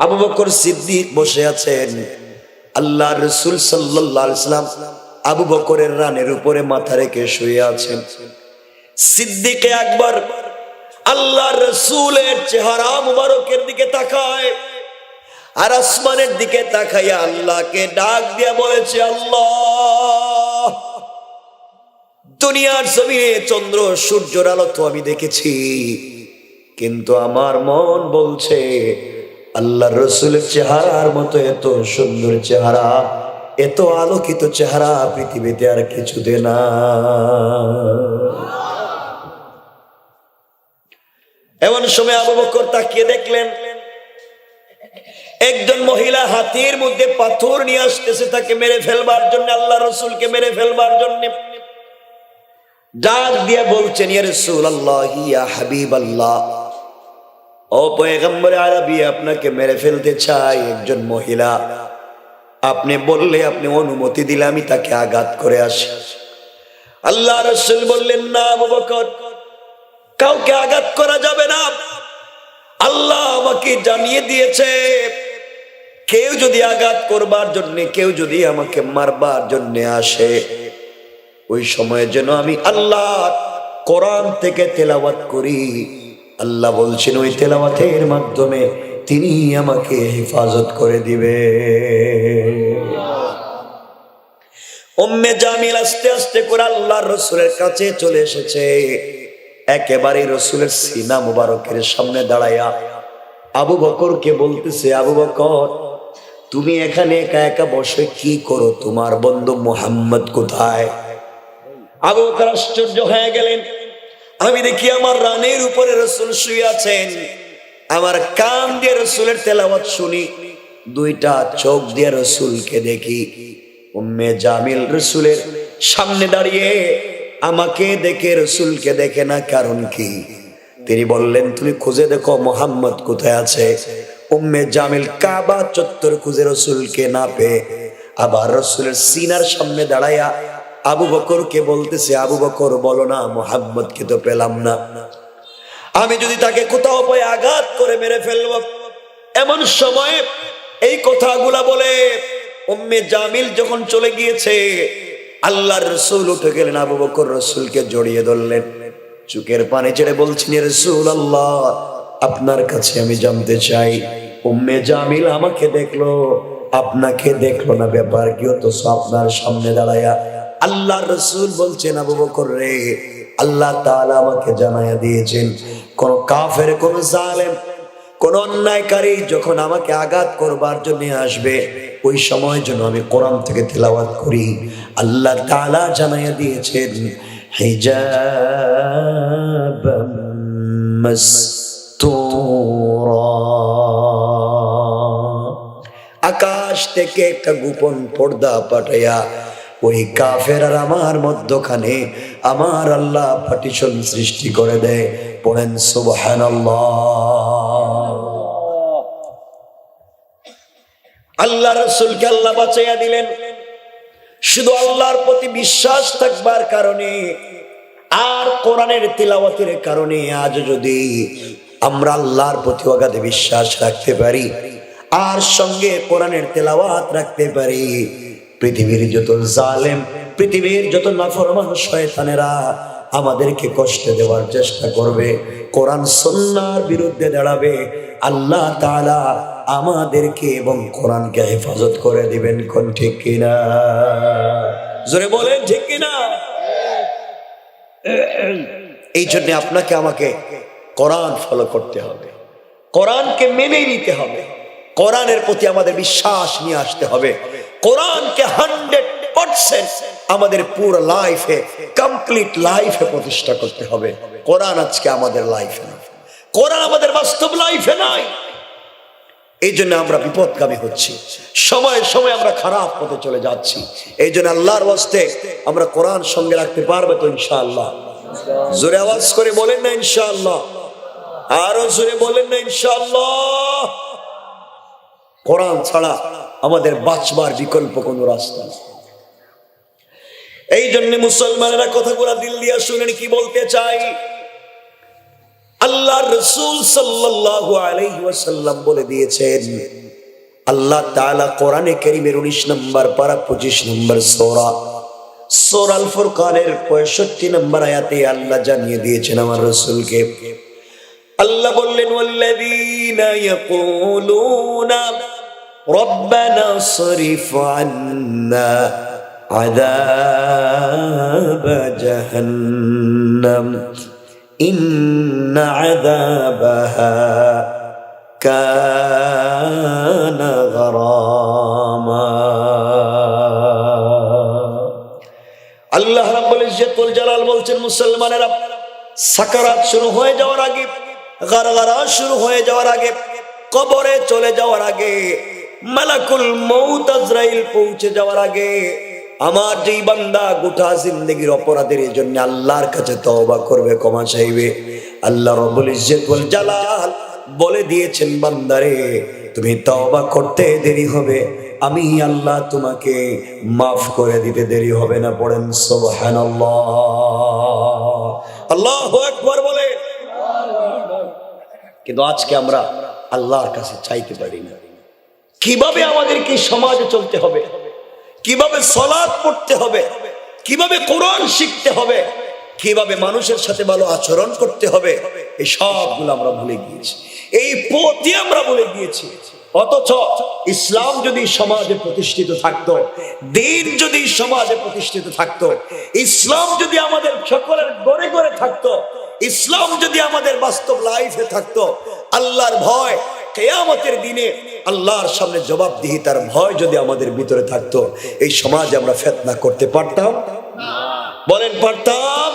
আবু বকর সিদ্দিক বসে আছেন। আল্লাহ রসুল সাল্লাল্লাহু আলাইহি ওয়াসাল্লাম আবু বকরের রানের উপরে মাথা রেখে শুয়ে আছেন। সিদ্দিকে আকবর আল্লাহ রসুলের চেহারা মুবারকের দিকে তাকায় আর আসমানের দিকে তাকাইয়া আল্লাহকে ডাক দিয়া বলেছে, আল্লাহ, দুনিয়ার জমিনে চন্দ্র সূর্যের আলো তো আমি দেখেছি, কিন্তু আমার মন বলছে আল্লাহ রসুলের চেহারার মতো এত সুন্দর চেহারা, এত আলোকিত চেহারা পৃথিবীতে আর কিছুতে না। এমন সময় আবু বকর তাকিয়ে দেখলেন একজন মহিলা হাতির মধ্যে পাথর নিয়ে আসতেছে তাকে মেরে ফেলবার জন্য, আল্লাহ রসুলকে মেরে ফেলবার জন্য। ডাক দিয়ে বলছেন, ইয়া রাসূলুল্লাহ, ইয়া হাবিবাল্লাহ, ও পয়গম্বর আরবি, আপনাকে মেরে ফেলতে চাই একজন মহিলা। আপনি বললে, আপনি অনুমতি দিলে আমি তাকে আঘাত করে আসি। আল্লাহ রসুল বললেন, না আবু বকর, কাউকে আঘাত করা যাবে না। আল্লাহ আমাকে জানিয়ে দিয়েছে, কেউ যদি আঘাত করবার জন্য, কেউ যদি আমাকে মারবার জন্য আসে, ওই সময় যেন আমি আল্লাহ কোরআন থেকে তেলাওয়াত করি। আল্লাহ বলছেন ওই তেলাওয়াতের মাধ্যমে তিনি আমাকে হেফাজত করে দিবে। উম্মে জামিল আস্তে আস্তে করে আল্লাহর রাসূলের কাছে চলে এসেছে। একেবারে রাসূলের সিনা মুবারকের সামনে দাঁড়ায়া আবু বকরকে বলতেছে, আবু বকর, তুমি এখানে একা একা বসে কি করো? তোমার বন্ধু মুহাম্মদ কোথায়? আবু বকর আশ্চর্য হয়ে গেলেন। আমি দেখি আমার রানের উপরে রাসূল শুয়ে আছেন, আমার কান দিয়ে রাসূলের তেলাওয়াত শুনি, দুইটা চোখ দিয়ে রাসূলকে দেখি। উম্মে জামিল রসুলের সামনে দাঁড়িয়ে আমাকে দেখে রসুলকে দেখে না, কারণ কি? তিনি বললেন, তুমি খুঁজে দেখো মোহাম্মদ কোথায় আছে। উম্মে জামিল কাবা চত্বর খুঁজে রসুলকে না পেয়ে আবার রসুলের সিনার সামনে দাঁড়াইয়া আবু বকরকে বলতেছে, আবু বকর বলো না, মোহাম্মদকে তো পেলাম না, আমি যদি তাকে কোথাও পাই আঘাত করে মেরে ফেলব। এমন সময় এই কথাগুলা বলে উম্মে জামিল যখন চলে গিয়েছে, আল্লাহর রসুল উঠে গেলেন, আবু বকর রসুলকে জড়িয়ে ধরলেন, চোখের পানি ছেড়ে বলছেন, রাসূলুল্লাহ, আপনার কাছে আমি জানতে চাই, উম্মে জামিল আমাকে দেখলো, আপনাকে দেখলো না, ব্যাপার কি? তো আপনার সামনে দাঁড়ায়া আল্লাহর রসুল বলছেন, আবু বকর রে, আল্লাহ তাআলা আমাকে জানায়া দিয়েছেন, কোন কাফের, কোন জালেম, কোন অন্যায়কারী যখন আমাকে আঘাত করবার জন্য আসবে, ওই সময় যেন আমি কোরআন থেকে তেলাওয়াত করি। আল্লাহ তাআলা জানায়া দিয়েছেন, হিজাবাম মাসতুরা, আকাশ থেকে একটা গোপন পর্দা পাঠাইয়া ওই কাফের আর আমার মধ্যখানে আমার আল্লাহ পার্টিশন সৃষ্টি করে দেয়। পড়েন সুবহানাল্লাহ। আল্লাহ রাসূলকে আল্লাহ বাঁচাইয়া দিলেন শুধু আল্লাহর প্রতি বিশ্বাস থাকবার কারণে আর কোরআনের তিলাওয়াতের কারণে। আজ যদি আমরা আল্লাহর প্রতি অগাধ বিশ্বাস রাখতে পারি আর সঙ্গে কোরআনের তেলাওয়াত রাখতে পারি, পৃথিবীর যত জালেম, পৃথিবীর যত নাফরমান শয়তানেরা আমাদেরকে কষ্ট দেওয়ার চেষ্টা করবে, কোরআন সুন্নাহর বিরুদ্ধে দাঁড়াবে, আল্লাহ তাআলা আমাদেরকে এবং কোরআনকে হেফাজত করে দিবেন। কোন ঠিক কিনা? জোরে বলেন ঠিক কিনা? এই জন্য আপনাকে আমাকে কোরআন ফলো করতে হবে, কোরআনকে মেনে নিতে হবে, কোরআনের প্রতি আমাদের বিশ্বাস নিয়ে আসতে হবে, কোরআনকে 100% আমাদের পুরো লাইফে, কমপ্লিট লাইফে প্রতিষ্ঠা করতে হবে। কোরআন আজকে আমাদের লাইফে না, কোরআন আমাদের বাস্তব লাইফে নাই। এই জন্য আমরা বিপদগামী হচ্ছি, সময় সময় আমরা খারাপ পথে চলে যাচ্ছি। এই জন্য আল্লাহর ওয়াস্তে আমরা কোরআন সঙ্গে রাখতে পারবো তো ইনশাআল্লাহ? জোরে আওয়াজ করে বলেন না ইনশাআল্লাহ? আরো জোরে বলেন না ইনশাআল্লাহ? কোরআন ছাড়া আমাদের বাঁচবার বিকল্প কোনো রাস্তা নেই। এই জন্য মুসলমানেরা কথাগুলো দিল দিয়া শুনেন, কি বলতে চাই। আল্লাহর রাসূল সাল্লাল্লাহু আলাইহি ওয়াসাল্লাম বলে দিয়েছেন, আল্লাহ তাআলা কোরআনে কারীমের 19 নম্বর পারা 25 নম্বর সূরা সূরা আল ফুরকানের 65 নম্বর আয়াতে আল্লাহ জানিয়ে দিয়েছেন আমার রাসূলকে। আল্লাহ বললেন, ওয়াল্লাযীনা ইয়াকুলুনা রব্বানা সরিফ আন্না আযাব জাহান্নাম ইন্না আযাবাহা কানা গরামা। আল্লাহ রাব্বুল ইজ্জতুল জালাল বলছেন, মুসলমানেরা সাকারাত শুরু হয়ে যাওয়ার আগে, গারগারা শুরু হয়ে যাওয়ার আগে, কবরে চলে যাওয়ার আগে, মালাকুল মউত আজরাইল পৌঁছে যাওয়ার আগে আমার যেই বান্দা গোটা জিন্দেগীর অপরাধের জন্য আল্লাহর কাছে তওবা করবে, ক্ষমা চাইবে, আল্লাহ রাব্বুল ইজ্জতুল জালাল বলে দিয়েছেন, বান্দারে তুমি তওবা করতে দেরি হবে, আমি আল্লাহ তোমাকে মাফ করে দিতে দেরি হবে না। পড়েন সুবহানাল্লাহ, আল্লাহু আকবার বলে। কিন্তু আজকে আমরা আল্লাহর কাছে চাইতে পারি না। কিভাবে আমাদেরকে সমাজে চলতে হবে, কিভাবে সালাত পড়তে হবে, কিভাবে কোরআন শিখতে হবে, কিভাবে মানুষের সাথে ভালো আচরণ করতে হবে, এই সবগুলো আমরা ভুলে গিয়েছি, এই পথই আমরা ভুলে গিয়েছি। অথচ ইসলাম যদি সমাজে প্রতিষ্ঠিত থাকতো, দ্বীন যদি সমাজে প্রতিষ্ঠিত থাকতো, ইসলাম যদি আমাদের সকলের ঘরে ঘরে থাকতো, ইসলাম যদি আমাদের বাস্তব লাইফে থাকতো, আল্লাহর ভয়, কিয়ামতের দিনে আল্লাহর সামনে জবাবদিহিতার ভয় যদি আমাদের ভিতরে থাকতো, এই সমাজে আমরা ফিতনা করতে পারতাম? বলেন পারতাম?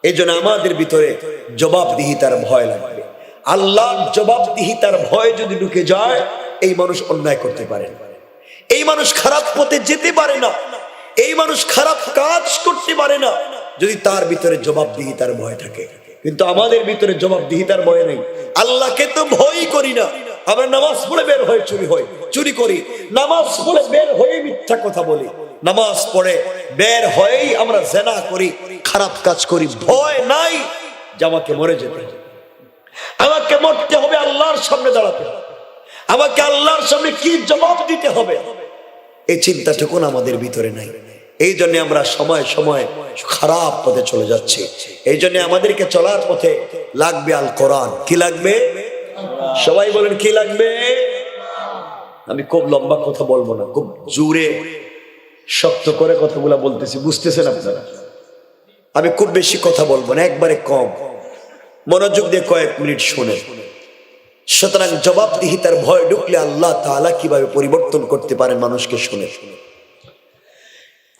এই জন্য আমাদের ভিতরে জবাবদিহিতার ভয় লাগবে। আল্লাহর জবাবদিহিতার ভয় যদি ঢুকে যায়, এই মানুষ অন্যায় করতে পারে না। এই মানুষ খারাপ পথে যেতে পারে না, এই মানুষ খারাপ কাজ করতে পারে না যদি তার ভিতরে জবাবদিহিতার ভয় থাকে। কিন্তু আমাদের ভিতরে জবাবদিহিতার ভয় নেই। আল্লাহকে তো ভয় করি না, আমরা নামাজ পড়ে বের হয়ে চুরি করি, নামাজ পড়ে বের হয়ে মিথ্যা কথা বলি, নামাজ পড়ে বের হয়েই আমরা জেনা করি, খারাপ কাজ করি। ভয় নাই যে আমাকে মরে যেতে হবে, আমাকে মরতে হবে, আল্লাহর সামনে দাঁড়াতে হবে, আমাকে আল্লাহর সামনে কি জবাব দিতে হবে, এই চিন্তাটুকুন আমাদের ভিতরে নাই। এই জন্য আমরা সময় সময় খারাপ পথে চলে যাচ্ছি। এই জন্য আমাদেরকে চলার পথে লাগবে আল কোরআন। কি লাগবে? সবাই বলেন কি লাগবে? আমি খুব লম্বা কথা বলবো না, খুব জোরে শক্ত করে কথাগুলা বলতেছি, বুঝতেছেন আপনারা? আমি খুব বেশি কথা বলবো না, একবারে কম, মনোযোগ দিয়ে কয়েক মিনিট শুনে। সুতরাং জবাবদিহিতার ভয় ঢুকলে আল্লাহ তাআলা কিভাবে পরিবর্তন করতে পারেন মানুষকে শুনে।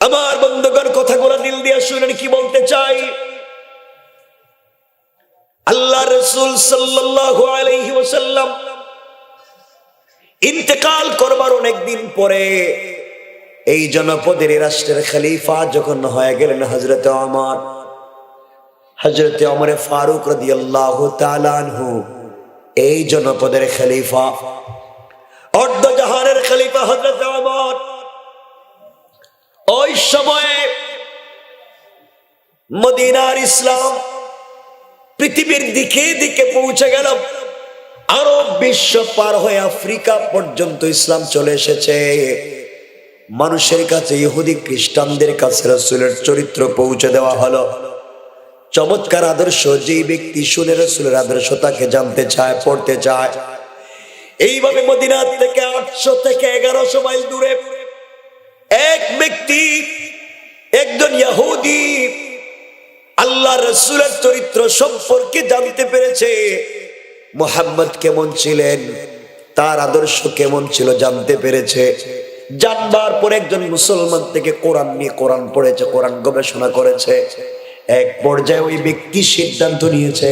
আমার বন্ধুগণ, কথাগুলো দিল দিয়ে শুনেন কি বলতে চাই। আল্লাহ রাসূল সাল্লাল্লাহু আলাইহি ওয়াসাল্লাম ইন্তেকাল করবার অনেকদিন পরে এই জনপদের রাষ্ট্রের খলিফা যখন হয়ে গেলেন হযরতে ওমর, হযরতে ওমর ফারুক রাদিয়াল্লাহু তাআলা আনহু এই জনপদের খলিফা, অর্ধ জাহানের খলিফা হযরতে ওমর। ওই সময়ে মদিনার ইসলাম পৃথিবীর দিকে দিকে পৌঁছে গেল, আরব বিশ্ব পার হয়ে আফ্রিকা পর্যন্ত ইসলাম চলে এসেছে। মানুষের কাছে, ইহুদি খ্রিস্টানদের কাছে রাসূলের চরিত্র পৌঁছে দেওয়া হলো। চমৎকার আদর্শ, যে ব্যক্তি শুনে রাসূলের আদর্শ তাকে জানতে চায়, পড়তে চায়। এইভাবে মদিনা থেকে 800 থেকে 1100 মাইল দূরে এক ব্যক্তি, একজন ইহুদি আল্লাহ রাসূলের চরিত্র সম্পর্কে জানতে পেরেছে। মুহাম্মদ কেমন ছিলেন, তার আদর্শ কেমন ছিল জানতে পেরেছে। জানবার পর একজন মুসলমান থেকে কোরআন নিয়ে কোরআন পড়েছে, কোরআন গবেষণা করেছে। এক পর্যায়ে ওই ব্যক্তি সিদ্ধান্ত নিয়েছে,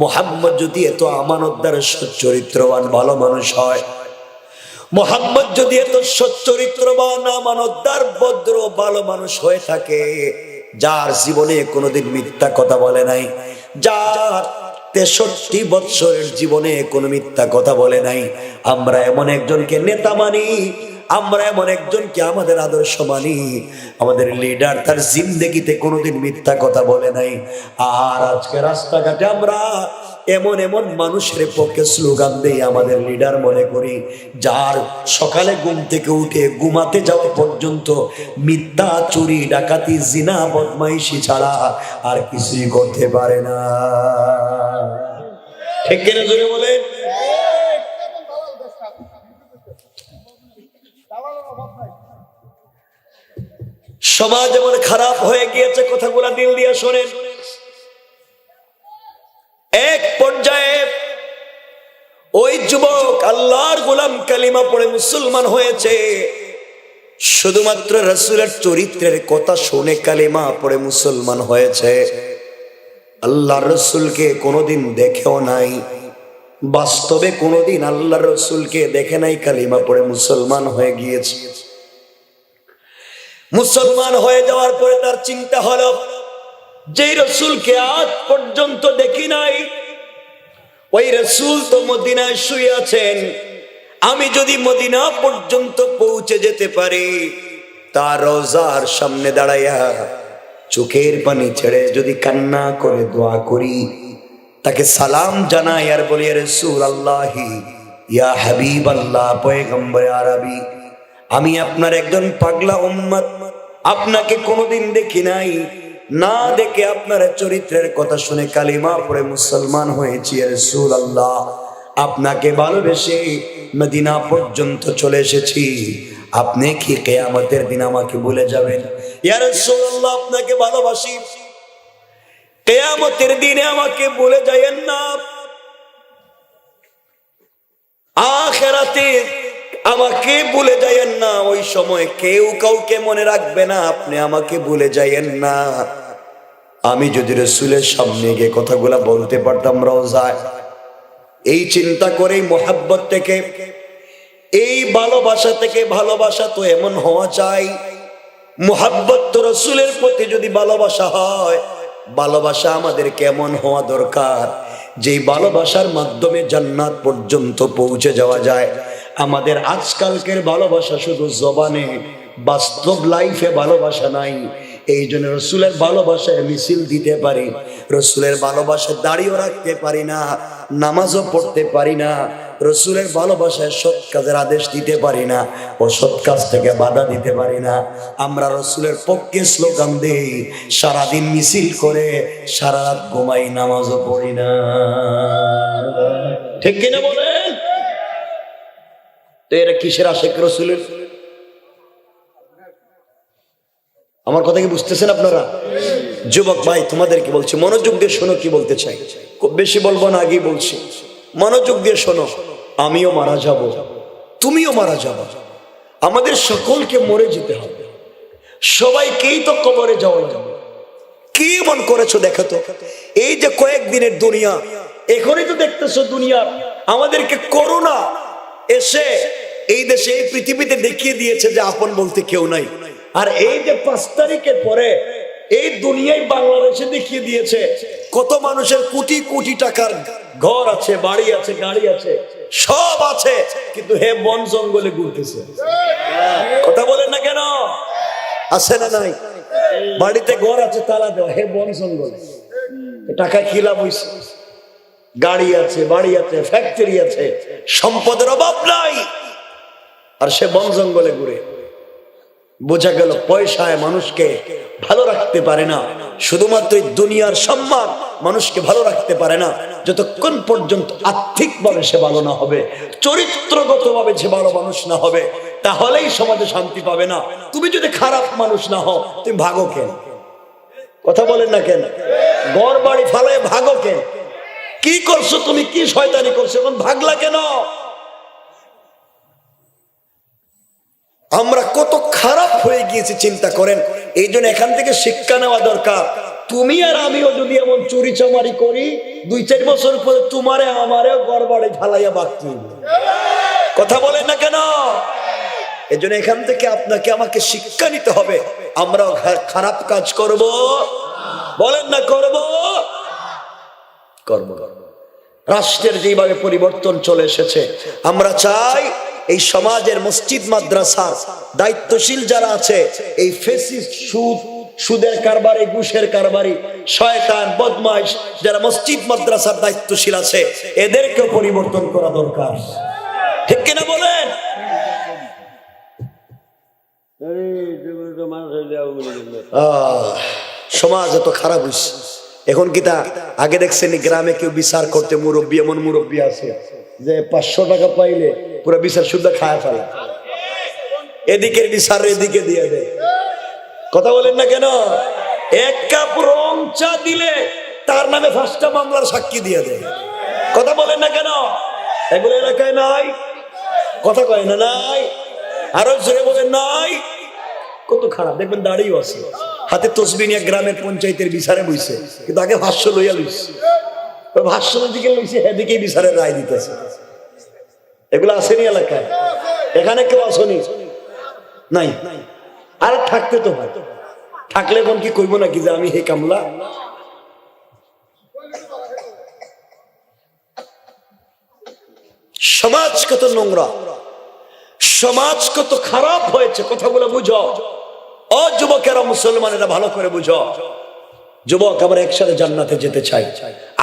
মুহাম্মদ যদি এত আমানতদার সচ্চরিত্রবান ভালো মানুষ হয়, মুহাম্মদ যদি এত সচ্চরিত্রবান আমানতদার ভদ্র ভালো মানুষ হয়ে থাকে, যার জীবনে কোনোদিন মিথ্যা কথা বলে নাই, যার 63 বৎসরের জীবনে কোনো মিথ্যা কথা বলে নাই, আমরা এমন একজনকে নেতা মানি, আমরা এমন একজনকে আমাদের আদর্শ মানি, আমাদের লিডার তার জিন্দেগিতে কোনোদিন মিথ্যা কথা বলে নাই। আর আজকে রাস্তাঘাটে আমরা এমন এমন মানুষের পক্ষে স্লোগান দেই, আমাদের লিডার মনে করি, যার সকালে ঘুম থেকে উঠে ঘুমাতে যাওয়া পর্যন্ত মিথ্যা, চুরি, ডাকাতি, জিনা, বদমাইশি ছাড়া আর কিছুই করতে পারে না। ঠিক কিনা জোরে বলেন? সমাজ এমন খারাপ হয়ে গিয়েছে, কথাগুলা দিল দিয়ে শোনেন। এক পর্যায়ে ওই যুবক আল্লাহর গোলাম কালিমা পড়ে মুসলমান হয়েছে, শুধুমাত্র রাসূলের চরিত্রের কথা শুনে কালিমা পড়ে মুসলমান হয়েছে। আল্লাহর রাসূলকে কোনোদিন দেখেও নাই, বাস্তবে কোনোদিন আল্লাহর রাসূলকে দেখে নাই, কালিমা পড়ে মুসলমান হয়ে গিয়েছে। মুসলমান হয়ে যাওয়ার পরে তার চিন্তা হলো, যে রাসূলকে আজ পর্যন্ত দেখি নাই, ওই রাসূল তো মদিনায় শুয়ে আছেন। আমি যদি মদিনা পর্যন্ত পৌঁছে যেতে পারি, তার রওজার সামনে দাঁড়াইয়া চোখের পানি ছেড়ে যদি কান্না করে দোয়া করি, তাকে সালাম জানাই আর বলি, ইয়া রাসূলুল্লাহি ইয়া হাবিবাল্লাহ, পয়গম্বরে আরবি, আমি আপনার একজন পাগলা উম্মত, আপনাকে কোনোদিন দেখি নাই, না দেখে আপনার চরিত্রের কথা শুনে কালিমা পড়ে মুসলমান হয়েছি। ইয়া রাসূলুল্লাহ, আপনাকে ভালোবেসে মদিনা পর্যন্ত চলে এসেছি, আপনি কি কিয়ামতের দিন আমাকে ভুলে যাবেন? ইয়া রাসূলুল্লাহ, আপনাকে ভালোবাসি, কিয়ামতের দিনে আমাকে ভুলে যাবেন না, আখিরাতে আমাকে ভুলে যায়েন না। ওই সময় কেউ কাউকে মনে রাখবে না, আপনি আমাকে ভুলে যায়েন না। আমি যদি রাসূলের সামনে গিয়ে কথাগুলা বলতে পারতাম রওজায়, এই চিন্তা করেই মোহাব্বত থেকে এই ভালোবাসা থেকে ভালোবাসা তো এমন হওয়া চাই, মুহাব্বত তো রসুলের প্রতি যদি ভালোবাসা হয়, ভালোবাসা আমাদের কেমন হওয়া দরকার, যেই ভালোবাসার মাধ্যমে জান্নাত পর্যন্ত পৌঁছে যাওয়া যায়। আমাদের আজকালকের ভালোবাসা শুধু জবানে, বাস্তব লাইফে ভালোবাসা নাই। এই জন্য রসুলের ভালোবাসায় মিছিল দিতে পারি, রসুলের ভালোবাসায় দাড়িও রাখতে পারি না, নামাজও পড়তে পারি না, রসুলের ভালোবাসায় সৎ কাজের আদেশ দিতে পারি না, অসৎ কাজ থেকে বাধা দিতে পারি না। আমরা রসুলের পক্ষে স্লোগান দেই, সারাদিন মিছিল করে সারা রাত ঘুমাই, নামাজও পড়ি না। ঠিক কিনা বলেন? তো এরা কিসের আশেক রসুলের? আমার কথা কি বুঝতেছেন আপনারা? যুবক ভাই, তোমাদেরকে বলছি, মনোযোগ দিয়ে শোনো কি বলতে চাই। খুব বেশি বলবো না, আগেই বলছি, মনোযোগ দিয়ে শোনো। আমিও মারা যাব, তুমিও মারা যাবো, আমাদের সকলকে মরে যেতে হবে, সবাইকেই তো কবরে যাওয়া যাবে। কি মন করেছো দেখো তো, এই যে কয়েকদিনের দুনিয়া, এখনই তো দেখতেছো দুনিয়া আমাদেরকে করোনা এসে এই দেশে, এই পৃথিবীতে দেখিয়ে দিয়েছে যে আপন বলতে কেউ নাই। আর এই যে 5 তারিখের পরে এই দুনিয়ায় বাংলাদেশে দেখিয়ে দিয়েছে কত মানুষের কোটি কোটি টাকার ঘর আছে, বাড়ি আছে, গাড়ি আছে, সব আছে, কিন্তু হে বন জঙ্গলে ঘুরতেছে। কথা বলেন না কেন? আছে না নাই? বাড়িতে ঘর আছে, তালা দেওয়া, হে বন জঙ্গলে। টাকা কি লাভ হইছে? গাড়ি আছে, বাড়ি আছে, ফ্যাক্টরি আছে, সম্পদের অভাব নাই, আর সে বন জঙ্গলে ঘুরে। বোঝা গেল পয়সায় মানুষকে ভালো রাখতে পারে না, শুধুমাত্র দুনিয়ার সম্মান মানুষকে ভালো রাখতে পারে না, যতক্ষণ পর্যন্ত আর্থিকভাবে সে ভালো না হবে, চরিত্রগতভাবে যে ভালো মানুষ না হবে, তাহলেই সমাজে শান্তি পাবে না। তুমি যদি খারাপ মানুষ না হও, তুমি ভাগো কেন? কথা বলেন না কেন? ঘর বাড়ি ফালায় ভাগো কেন? কি করছো তুমি? কি শয়তানি করছো? এখন ভাগলা কেন? আমরা কত খারাপ হয়ে গিয়েছি চিন্তা করেন। এই জন্য এখান থেকে শিক্ষা নেওয়া দরকার। তুমি আর আমিও যদি এমন চুরি চামারি করি, 2-4 বছর পরে তোমারে আমারেও ঘর বাড়ি ফালাইয়া বাঁচতে হবে। কথা বলেন না কেন? এই জন্য এখান থেকে আপনাকে আমাকে শিক্ষা নিতে হবে। আমরাও খারাপ কাজ করব? বলেন না করব? করব। রাষ্ট্রের যেভাবে পরিবর্তন চলে এসেছে, আমরা চাই এই সমাজের মসজিদ মাদ্রাসার দায়িত্বশীল যারা আছে, এই ফেসিস্ট, সুদের কারবারি, ঘুষের কারবারি, শয়তান, বদমাইশ যারা মসজিদ মাদ্রাসার দায়িত্বশীল আছে, এদেরকেও পরিবর্তন করা দরকার। ঠিক কিনা বলেন? সমাজ এত খারাপ হয়েছে এখন। কি তা আগে দেখছেন গ্রামে কেউ বিচার করতে, মুরব্বী, এমন মুরব্বী আছে যে 500 টাকা পাইলে পুরো বিচার শুদ্ধ খায় ফেলে, এদিকের বিচার এদিকে দিয়ে দেয়। কথা বলেন না কেন? 1 কাপ রং চা দিলে তার নামে 5টা মামলার সাক্ষী দিয়ে দেয়। কথা বলেন না কেন? এগুলো এলাকায় নাই? কথা কয় না নাই? আরো জোরে বলেন নাই? কত খারাপ। দেখবেন দাঁড়িয়েও আছে, হাতে তসবি নিয়ে গ্রামের পঞ্চায়েতের বিচারে বইছে, কিন্তু আগে ভাষ্য লইয়া লইছে, ভাষ্যের দিকে লইছে, এদিকে বিচারের রায় দিতেছে। এগুলো আসেনি এলাকায়? এখানে কেউ আসেনি? নাই। আর থাকতে তো হয়, থাকলে কোন কি কইব নাকি যে আমি হে কামলা? সমাজ কত নোংরা, সমাজ কত খারাপ হয়েছে, কথাগুলো বুঝো। ও যুবকেরা, মুসলমানেরা ভালো করে বুঝো। যুবক, আমরা একসাথে জান্নাতে যেতে চাই।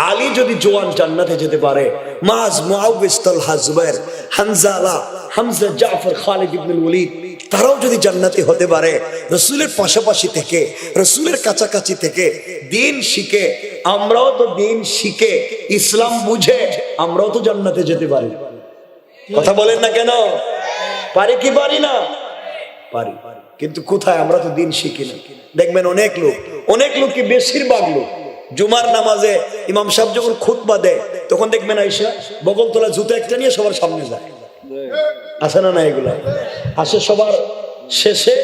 আলী যদি জোয়ান জান্নাতে যেতে পারে, মাজ, মুআউবিস, তালহা, জুবাইর, হানজালা, হামজা, জাফর, খালিদ ইবনুল ওয়ালিদ, তারাও যদি জান্নাতি হতে পারে, রাসূলের পাশাপাশি থেকে, রাসূলের কাছাকাছি থেকে দিন শিখে, আমরাও তো দিন শিখে ইসলাম বুঝে আমরাও তো জান্নাতে যেতে পারি। কথা বলেন না কেন? পারি কি পারি না? পারি। কিন্তু কোথায়? আমরা তো দিন শিখি না। দেখবেন অনেক লোক কি বেশিরভাগ লোক জুমার নামাজে ইমাম সাহেব যখন খুতবা দেয়, তখন দেখবেন আইসা বগল তোলা জুতো একটা নিয়ে সবার সামনে যায়। আসে না? না, এগুলা আসে সবার শেষে,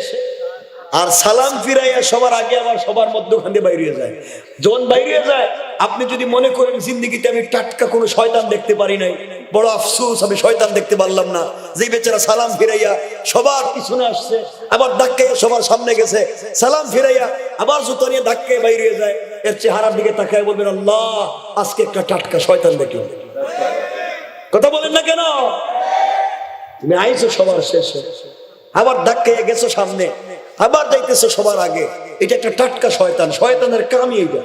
আর সালাম ফিরাইয়া সবার আগে আবার সবার মধ্যখান দিয়ে বাইরে যায়। যখন বাইরে যায়, আপনি যদি মনে করেন জিন্দেগিতে আমি টাটকা কোনো শয়তান দেখতে পারি নাই, বড় আফসোস, আমি শয়তান দেখতে পারলাম না। যে বেচারা সালাম ফিরাইয়া সবার পিছনে আসছে, আবার ধাক্কাইয়া সবার সামনে গেছে, সালাম ফিরাইয়া আবার জুতো নিয়ে ধাক্কায় বাইরে যায়, এর চেহারার দিকে তাকায় বলবেন, আল্লাহ আজকে একটা টাটকা শয়তান দেখলাম। কথা বলেন না কেন? তুমি আইছো সবার শেষে, আবার ধাক্কাইয়া গেছো সামনে, আবার যাইতেছো সবার আগে, এটা একটা টাটকা শয়তান। শয়তানের কামই এইটা।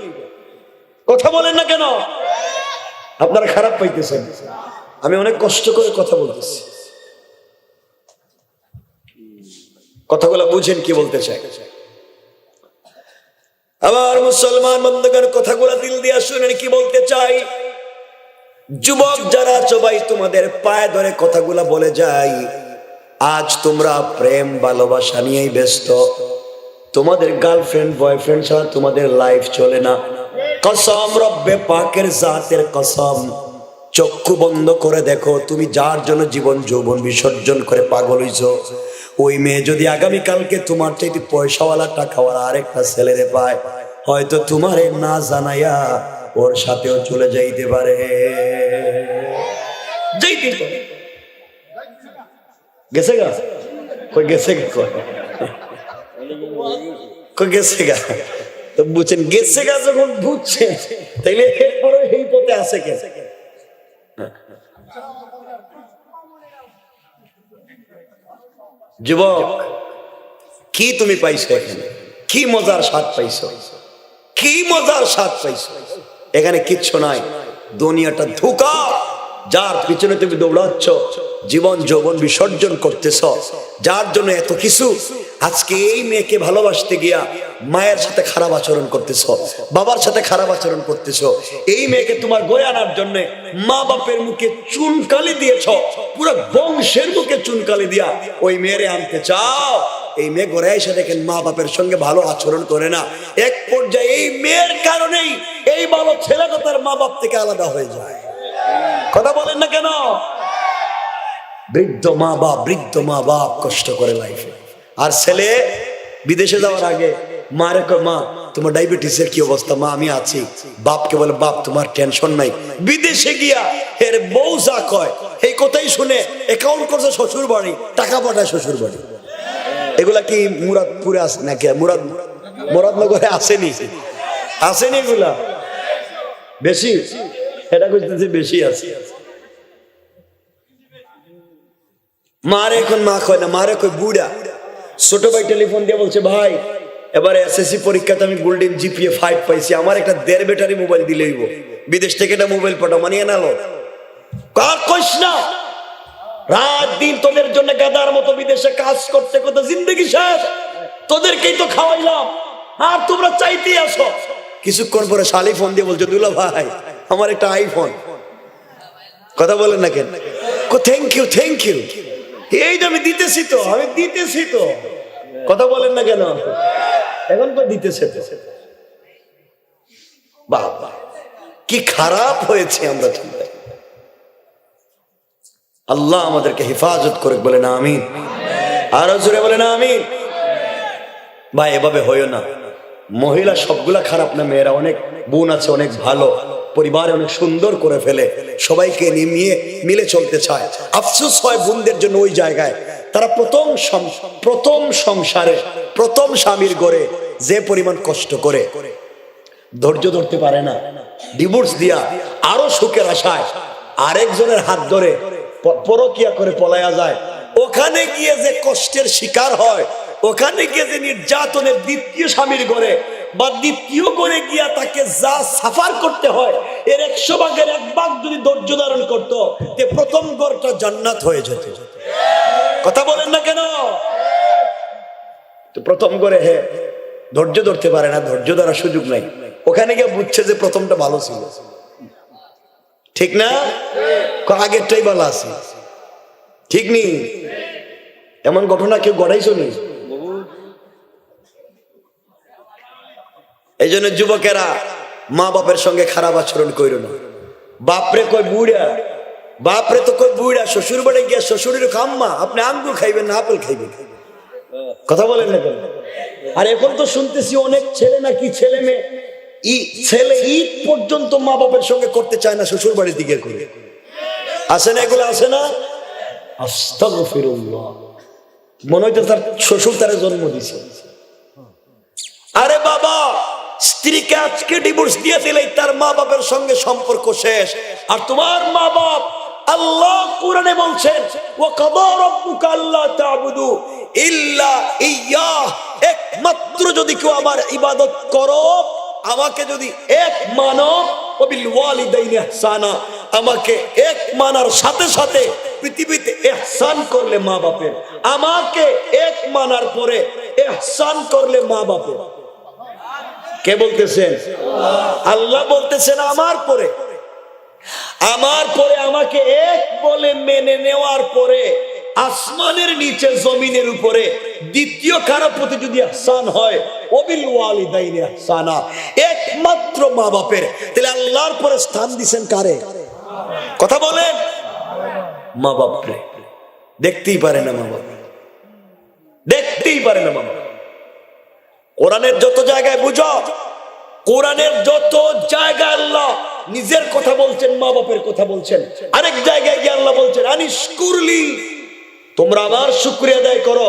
কথা বলেন না কেন? আপনারা খারাপ পাইতেছেন, আমি অনেক কষ্ট করে কথা বলতেছি, কথাগুলো বুঝেন কি বলতে চাই। আবার মুসলমান বন্ধুগণ, কথাগুলো দিল দিয়া শুনেন কি বলতে চাই। যুবক যারা আছো ভাই, তোমাদের পায়ে ধরে কথাগুলা বলে যাই। আজ তোমরা প্রেম ভালোবাসা নিয়েই ব্যস্ত, তোমাদের গার্লফ্রেন্ড বয়ফ্রেন্ড ছাড়া তোমাদের লাইফ চলে না। কসম রব্বে পাকের জাতের কসম, চক্ষু বন্ধ করে দেখো, তুমি যার জন্য জীবন যৌবন বিসর্জন করে পাগল হইছো, ওই মেয়ে যদি আগামীকালকে তোমার চাইতে পয়সাওয়ালা টাকাওয়ালা আরেকটা ছেলেরে পায়, হয়তো তোমারে না জানাইয়া ওর সাথেও চলে যাইতে পারে। যাইতে পারে। গেছে গা? কই গেছে গা? কই গেছে গা? তো বুঝছেন, গেছে গা যখন বুঝছেন, তাইলে এরপরে এই পথে আছে কেন? যুবক, কি তুমি পাইছো এখানে? কি মজার স্বাদ পাইছো? কি মজার স্বাদ পাইছো? এখানে কিচ্ছু নাই, দুনিয়াটা ধোঁকা। যার পিছনে তুমি দৌড়াচ্ছ, জীবন যৌবন বিসর্জন করতেছ, যার জন্য এত কিছু, আজকে এই মেয়েকে ভালোবাসতে গিয়া মায়ের সাথে খারাপ আচরণ করতেছ, বাবার সাথে খারাপ আচরণ করতেছ। এই মেয়েকে তোমার গড়ে আনার জন্য মা বাপের মুখে চুনকালি দিয়েছ, পুরো বংশের মুখে চুনকালি দিয়া ওই মেয়েরে আনতে চাও। এই মেয়ে গড়ে এসে দেখেন মা বাপের সঙ্গে ভালো আচরণ করে না, এক পর্যায়ে এই মেয়ের কারণেই এই ভালো ছেলেটা তার মা বাপ থেকে আলাদা হয়ে যায়। কথা বলেন না কেন? বৃদ্ধ মা বাপ কষ্ট করে লাইফে। আর ছেলে বিদেশে যাওয়ার আগে মারে কয়, মা তোমার ডায়াবেটিসের কি অবস্থা? মা আমি আছি। বাপকে বলে, বাপ তোমার টেনশন নাই। বিদেশে গিয়া এর বউ যা কয় এই কথাই শুনে অ্যাকাউন্ট করছে শ্বশুর বাড়ি, টাকা পাঠায় শ্বশুর বাড়ি। এগুলা কি মুরাদপুরে আছে নাকি? মুরাদনগরে আসেনি? আসেনি এগুলা? বেশি? এটা বুঝতেছি বেশি আছে। মারে এখন মা কয় না, মারে কয় বুড়া। ছোট ভাই টেলিফোন দিয়ে বলছে, ভাই এবারে এসএসসি পরীক্ষাতে আমি গোল্ডেন জিপিএ 5 পাইছি, আমার একটা 1.5 ব্যাটারি মোবাইল দিলেই বিদেশ থেকে একটা মোবাইল পাঠাও, মানিয়ে নালো। কার কইস না, রাত দিন তোদের জন্য গাদার মতো বিদেশে কাজ করতে করতে জিন্দগি শেষ, তোদেরকেই তো খাওয়াইলাম, আর তোমরা চাইতেই আসো। কিছুক্ষণ পরে শালি ফোন দিয়ে বলছে, দুলা ভাই আমার একটা আইফোন। কথা বলেন না কেন? থ্যাংক ইউ থ্যাংক ইউ, এই যে আমি দিতেছি তো, আমি দিতেছি তো। কথা বলেন না কেন? এখন তো দিতেছে তো। বাবা কি খারাপ হয়েছে আমরা। আল্লাহ আমাদেরকে হেফাজত করে, বলে না আমিন। আরো জোরে বলে না আমিন। ভাই এভাবে হইও না। মহিলা সবগুলা খারাপ না, মেয়েরা অনেক বোন আছে অনেক ভালো, পরিবারে অনেক সুন্দর করে ফেলে, সবাইকে নিয়ে মিলে চলতে চায়। আফসোস হয় বোনদের জন্য ওই জায়গায়, তারা প্রথম সংসারে প্রথম স্বামীর ঘরে যে পরিমাণ কষ্ট করে ধৈর্য ধরতে পারে না, ডিভোর্স দিয়া আরো সুখের আশায় আরেকজনের হাত ধরে পরকিয়া করে পলায়া যায়, ওখানে গিয়ে যে কষ্টের শিকার হয়, ওখানে গিয়ে যে নির্যাতনের দ্বিতীয় স্বামীর ঘরে বা দ্বিতীয় ঘরে গিয়া তাকে যা সাফার করতে হয়, এর 100 ভাগের 1 ভাগ যদি ধৈর্য ধারণ করতো, তে প্রথম ঘরটা জান্নাত হয়ে যেত। কথা বলেন না কেন? তো প্রথম ঘরে ধৈর্য ধরতে পারে না, ধৈর্য ধরার সুযোগ নাই, ওখানে গিয়ে বুঝছে যে প্রথমটা ভালো ছিল। ঠিক না? আগেরটাই ভালো আছে। ঠিক নেই? এমন ঘটনা কেউ গড়াইছো নি? এই জন্য যুবকেরা মা বাপের সঙ্গে খারাপ আচরণ করো না। বাপরে কই বুড়া, বাপরে তো কই বুড়া, শ্বশুর বাড়ি গিয়া শ্বশুরের কাম্মা, আপনি আঙ্গুর খাইবেন না আপেল খাইবেন? কথা বলেন না কেন? আর এখন তো শুনতেছি অনেক ছেলে নাকি ছেলে মেয়ে ছেলে ঈদ পর্যন্ত মা বাপের সঙ্গে করতে চায় না, শ্বশুর বাড়ির দিকে করে। আসে না এগুলো, আসে না? আস্তাগফিরুল্লাহ। মনে হইতো তার শ্বশুর তারে জন্ম দিছে। আরে বাবা, স্ত্রীকে আজকে ডিভোর্স দিয়ে দিলে তার মা বাপের সঙ্গে সম্পর্ক শেষ। আর তোমার মা বাপ, আল্লাহ কোরআনে বলছেন ওয়া কাদা রাব্বুকা আল্লা তা'বুদু ইল্লা ইয়্যাহ, একমাত্র যদি কেউ আমার ইবাদত করো, আমাকে যদি এক মানো, ওয়া বিল ওয়ালিদাইনি ইহসানা, আমাকে এক মানার সাথে সাথে পৃথিবীতে ইহসান করলে মা বাপের, আমাকে এক মানার পরে ইহসান করলে মা বাপের। কে বলতেছেন? আল্লাহ বলতেছেন আমার পরে আমাকে এক বলে মেনে নেওয়ার পরে আসমানের নিচে জমিনের উপরে দ্বিতীয় কারো প্রতি যদি ইহসান হয়, ওবিল ওয়ালিদাইনি ইহসানা, একমাত্র মা বাপের। তাহলে আল্লাহর পরে স্থান দিবেন কারে? কথা বলেন। মা বাপরে দেখতেই পারে না, মা বাপ দেখতেই পারে না। মা বাপ কোরআনের যত জায়গায় বুঝো, কোরআনের যত জায়গায় আল্লাহ নিজের কথা বলছেন, মা বাপের কথা বলছেন। আরেক জায়গায় গিয়ে আল্লাহ বলছেন আনিশকুরলি, তোমরা আমার শুকরিয়া আদায় করো।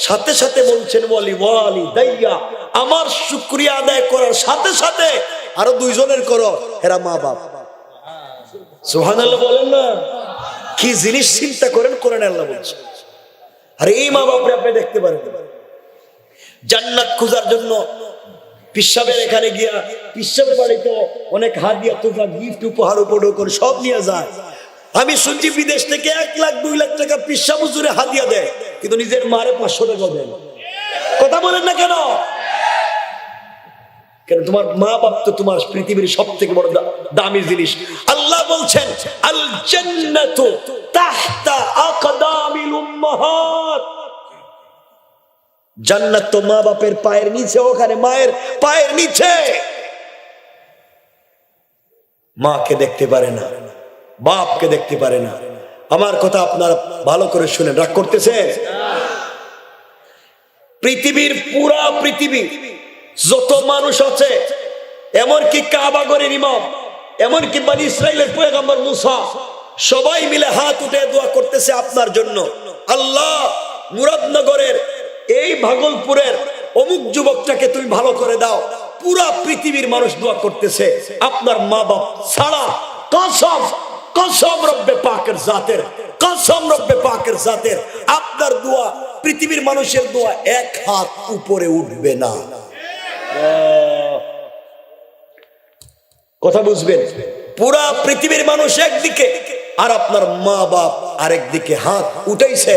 সাথে সাথে বলছেন ওয়ালি ওয়ালিদাইয়া, আমার শুকরিয়া আদায় করার সাথে সাথে আরো দুইজনের করো, এরা মা বাপ। সুবহানাল্লাহ বলেন না? কি জিনিস চিন্তা করেন, কোরআনে আল্লাহ বলছেন। আর এই মা বাপরে আপনি দেখতে পারেন জান্নাত খোঁজার জন্য পিসাবের এখানে গিয়া, পিসাবের বাড়িতে অনেক হাদিয়া তোফা গিফট উপহার উপহার করে সব নিয়ে যায়। আমি শুনছি বিদেশ থেকে 1 লাখ 2 লাখ টাকা পিসাব হুজুরে হাদিয়া দেয়, কিন্তু নিজের মারে 500 টাকা দেন। কথা বলেন না কেন? কেন? তোমার মা বাপ তো তোমার পৃথিবীর সব থেকে বড় দামি জিনিস। আল্লাহ বলছেন আল জান্নাতু তাহতা আকদামিল উম্মাহাত, জান্নাত তো মা বাপের পায়ের নিচে, ওখানে মায়ের পায়ের নিচে। মাকে দেখতে পারে না, বাপকে দেখতে পারে না। আমার কথা আপনারা ভালো করে শুনেন, রাগ করতেছে? পৃথিবীর পুরা পৃথিবী যত মানুষ আছে, এমনকি কাবাগরের ইমাম, এমনকি বনি ইসরাইলের পয়গম্বর মুসা, সবাই মিলে হাত উঠে দোয়া করতেছে আপনার জন্য। আল্লাহ, মুরাদনগরের এই ভাগলপুরের অমুক যুবকটাকে তুমি ভালো করে দাও। পুরা পৃথিবীর মানুষ দোয়া করতেছে আপনার মা বাপ ছাড়া। কসম, কসম রব্বে পাকের জাতের, কসম রব্বে পাকের জাতের, আপনার দোয়া, পৃথিবীর মানুষের দোয়া 1 হাত উপরে উঠবে না। কথা বুঝবেন? পুরা পৃথিবীর মানুষ একদিকে আর আপনার মা বাপ আরেক দিকে হাত উঠাইছে।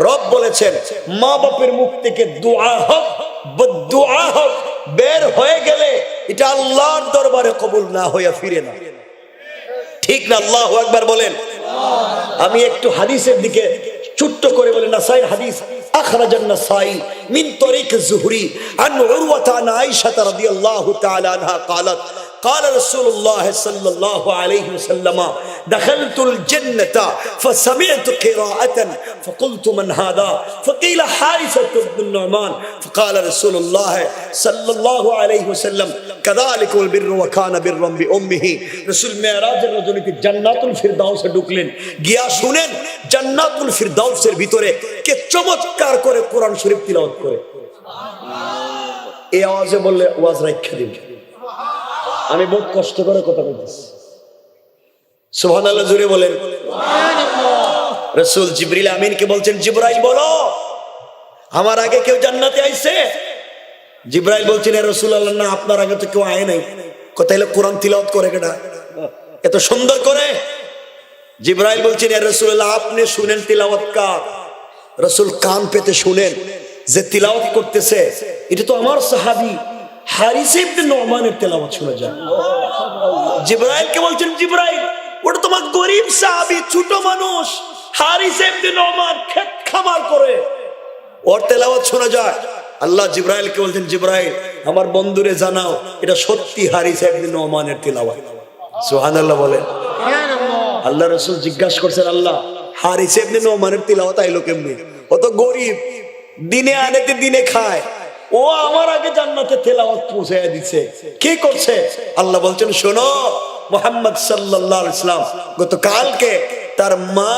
রব বলেছেন মা বাপের মুখ থেকে দোয়া হোক, বদদুআ হোক, বের হয়ে গেলে এটা আল্লাহর দরবারে কবুল না হইয়া ফিরে না। ঠিক না? আল্লাহু আকবার বলেন। আমি একটু হাদিসের দিকে ছোট্ট করে বলি। নাসাইর হাদিস, আখরাজান নাসাই মিন তরিক যুহরি আন উরওয়া আন আয়েশা রাদিয়াল্লাহু তাআলা আনহা قالت قال رسول الله صلى الله عليه وسلم دخلت الجنة فسمعت قراءة فقلت من هذا فقيل حارثة بن النعمان فقال رسول الله صلى الله عليه وسلم كذلك البر وكان برا بأمه। رسول মেরাজের রজনীতে জান্নাতুল ফিরদাউসে ঢুকলেন, গিয়া শুনেন জান্নাতুল ফিরদাউসের ভিতরে কে চমৎকার করে কোরআন শরীফ তিলাওয়াত করে। এই আওয়াজে বললে ওয়াজ রাখা দিন। আমি বহুত কষ্ট করে কথা বলতেছি। সুবহানাল্লাহ জোরে বলেন। রাসূল জিবরিল আমিনকে বলছেন জিবরাইল বলো আমার আগে কেউ জান্নাতে আইছে? জিবরাইল বলছেন ইয়া রাসূলুল্লাহ, না আপনার আগে তো কেউ আয় নাই। কথা হলো কোরআন তিলাওয়াত করে কেডা এত সুন্দর করে? জিবরাইল বলছেন ইয়া রাসূলুল্লাহ, আপনি শুনেন তিলাওয়াত কার? রাসূল কান পেতে শুনেন যে তিলাওয়াত করতেছে এটা তো আমার সাহাবী হারিস ইবনে নুমানের তেলাওয়াত শোনা যায়। জিবরাইলকে বলছেন জিবরাইল, ওটা তোমার গরীব সাহাবী, ছোট মানুষ হারিস ইবনে নুমান, ক্ষেত খামার করে, ওর তেলাওয়াত শোনা যায়। আল্লাহ জিবরাইলকে বলছেন জিবরাইল আমার বন্ধুরে জানাও এটা সত্যি হারিস ইবনে নুমানের তেলাওয়াত। সুবহানাল্লাহ বলেন। আল্লাহ রাসূল জিজ্ঞাসা করছেন আল্লাহ হারিস ইবনে নুমানের তেলাওয়াত আইলো কেমনে? ও তো গরীব, দিনে আনেতে দিনে খায়, ও আমার আগে জান্নাতে তেলাওয়াত পৌঁছায় দিছে। কি করছে? আল্লাহ বলছেন শোনো, মুহাম্মদ সাল্লাল্লাহু আলাইহি ওয়াসাল্লাম গতকালকে তার মা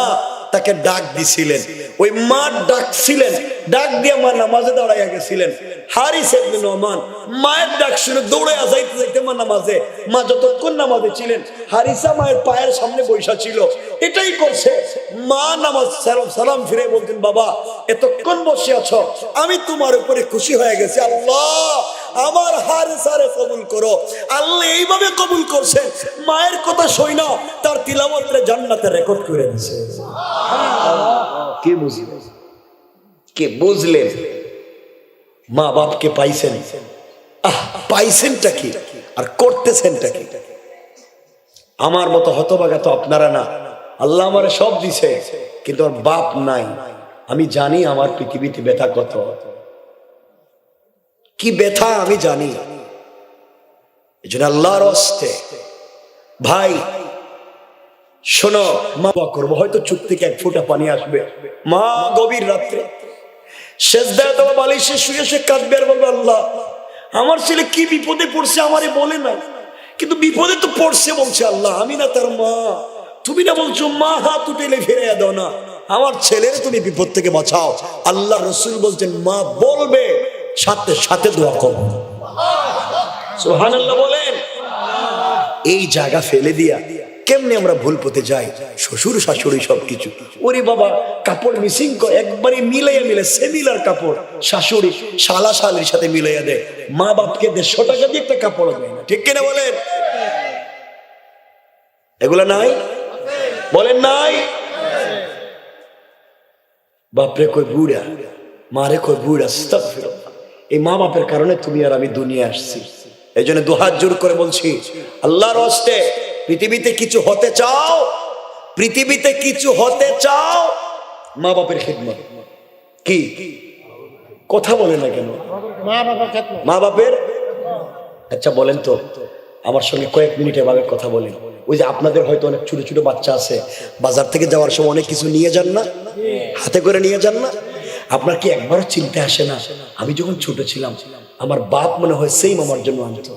তাকে ডাক দিছিলেন, ওই মা ডাকছিলেন, ডাক দিয়ে মা নামাজে দাঁড়াইয়া গেছিলেন। হারিস ইবনে নোমান মায়ের ডাক শুনে দৌড়ে যাইতে যাইতে মা নামাজে, মা যতক্ষণ নামাজে ছিলেন হারিসা মায়ের পায়ের সামনে বৈশা ছিল। এটাই করছে। মা নামাজ সালাম ফিরে বলতেন, বাবা এতক্ষণ বসে আছো, আমি তোমার উপরে খুশি হয়ে গেছি, আল্লাহ আমার হারিসারে কবুল করো। আল্লাহ এইভাবে কবুল করছেন, মায়ের কথা শুই না তার তিলাওয়াতে জান্নাতে রেকর্ড করে দিয়েছে। কে বুঝলেন? কে বুঝলেন? মা বাপকে পাইছেন, পাইছেনটা কি আর করতেছেনটা কি? আমার মতো হতভাগা তো আপনারা না। আল্লাহ আমারে সব দিছে, কিন্তু আর বাপ নাই। আমি জানি আমার পৃথিবীতে ব্যথা কত, কি ব্যথা আমি জানি। এই জন্য আল্লাহর হস্তে ভাই শোনো, মা করবো, হয়তো চুপ থেকে এক ফোঁটা পানি আসবে। মা গভীর রাত্রে সেজদায় অথবা বালিশে শুয়ে সে কাঁদবে আর বলবে, আল্লাহ আমার ছেলে কি বিপদে পড়ছে আমারে বলে না, কিন্তু বিপদে তো পড়ছে বলছে। আল্লাহ আমি না তার মা, তুমি না বলছো মা হাত উঠেলে ফিরিয়ে দাও না, আমার ছেলের তুমি বিপদ থেকে বাঁচাও। আল্লাহ রসুল বলছেন মা বলবে, সাথে সাথে দোয়া করো। সুবহানাল্লাহ বলেন। এই জায়গা ফেলে দিয়া কেমনে আমরা ভুল পথে যাই। শ্বশুর শাশুড়ি সবকিছু, ওরে বাবা কাপড় মিসিং করে একবারে মিলাইয়া মিলে সেমিলার কাপড় শাশুড়ি শালা শালির সাথে মিলাইয়া দেয়। মা বাপকে 150 টাকা দিয়ে একটা কাপড় দেয় না, ঠিক কিনা বলেন? এগুলা নাই? বলেন নাই? বাপরে কই বুড়া, মারে কই বুড়া। আস্তাগফিরুল্লাহ। এই মা বাপের কারণে তুমি আর আমি দুনিয়া আসছি। এই জন্য দুহাত জোর করে বলছি, আল্লাহর হস্তে পৃথিবীতে কিছু হতে চাও, পৃথিবীতে কিছু হতে চাও, মা বাপের খিদমত। কি কথা বলে না কেন? মা বাপের। আচ্ছা বলেন তো, আমার সঙ্গে কয়েক মিনিট এভাবে কথা বলেন। ওই যে আপনাদের হয়তো অনেক ছোট ছোট বাচ্চা আছে, বাজার থেকে যাওয়ার সময় অনেক কিছু নিয়ে যান না, হাতে করে নিয়ে যান না? আপনার কি একবারও চিন্তা আসে না, আমি যখন ছোট ছিলাম আমার বাপ মনে হয় সেম আমার জন্য আনতো,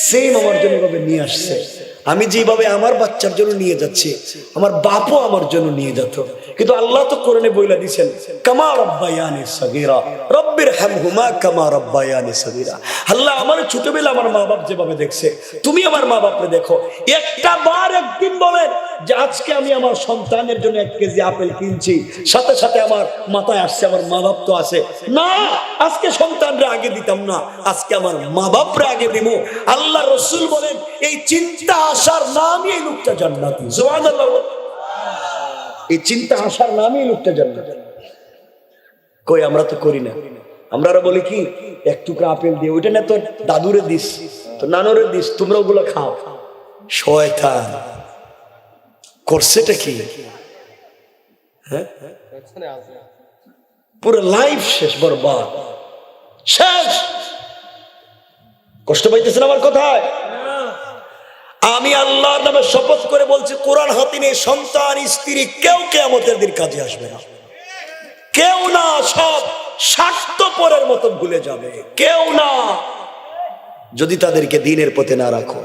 সেম আমার জন্য এভাবে নিয়ে আসছে। আমি যেভাবে আমার বাচ্চার জন্য নিয়ে যাচ্ছি আমার বাপও আমার জন্য নিয়ে যেত। কিন্তু আল্লাহ তো কোরআনে বইলা দিয়েছেন, কামা রাব্বায়ানি সগীরা রব্বির হামহুমা কামা রাব্বায়ানি সগীরা। আল্লাহ আমার ছোটবেলা আমার মা বাপ যেভাবে দেখছে, তুমি আমার মা বাপকে দেখো। একটা বার একদিন বলেন যে আজকে আমি আমার সন্তানের জন্য 1 কেজি আপেল কিনছি, সাথে সাথে আমার মাথায় আসছে আমার মা বাপ তো আছে না, আজকে সন্তানরা আগে দিতাম না, আজকে আমার মা বাপরা আগে দিব। আল্লাহ রসুল বলেন এই চিন্তা আসার নামই এই লোকটা জান্নাতি। সুবহানাল্লাহ। এই চিন্তা আসার নামই লোকটা জান্নাতি। কই আমরা তো করি না। আমরা বলি কি, 1 টুকরা আপেল দিয়ে, ওইটা না তো দাদুরে দিস, তো নানুরে দিস, তোমরা ওগুলো খাও। শয়তান করছেটা কি? হ্যাঁ, পুরো লাইফ শেষ, বরবাদ শেষ। কষ্ট পাইতেছেন আমার কথায়? আমি আল্লাহর নামে শপথ করে বলছি, কোরআন হাতে নিয়ে সন্তান স্ত্রী কেউ কিয়ামতের দিন কাজে আসবে না, কেউ না। সব স্বার্থপরের মতো ভুলে যাবে, কেউ না, যদি তাদেরকে দ্বীনের পথে না রাখো।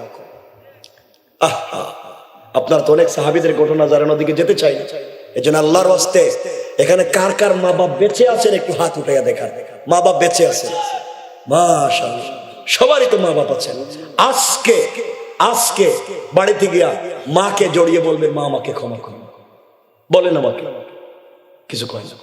আপনার তো অনেক সাহাবীদের ঘটনা জানার ওদিকে যেতে চাই না। এজন্য আল্লাহর ওয়াস্তে এখানে কার কার মা বাপ বেঁচে আছেন একটু হাত উঠাইয়া দেখান। মা বাপ বেঁচে আছে? মাশাআল্লাহ, সবারই তো মা বাপ আছেন। আজকে আজকে বাড়িতে গিয়া মাকে জড়িয়ে বলবেন, মা আমাকে ক্ষমা করো। বলেন আমাকে কিছু কয় না।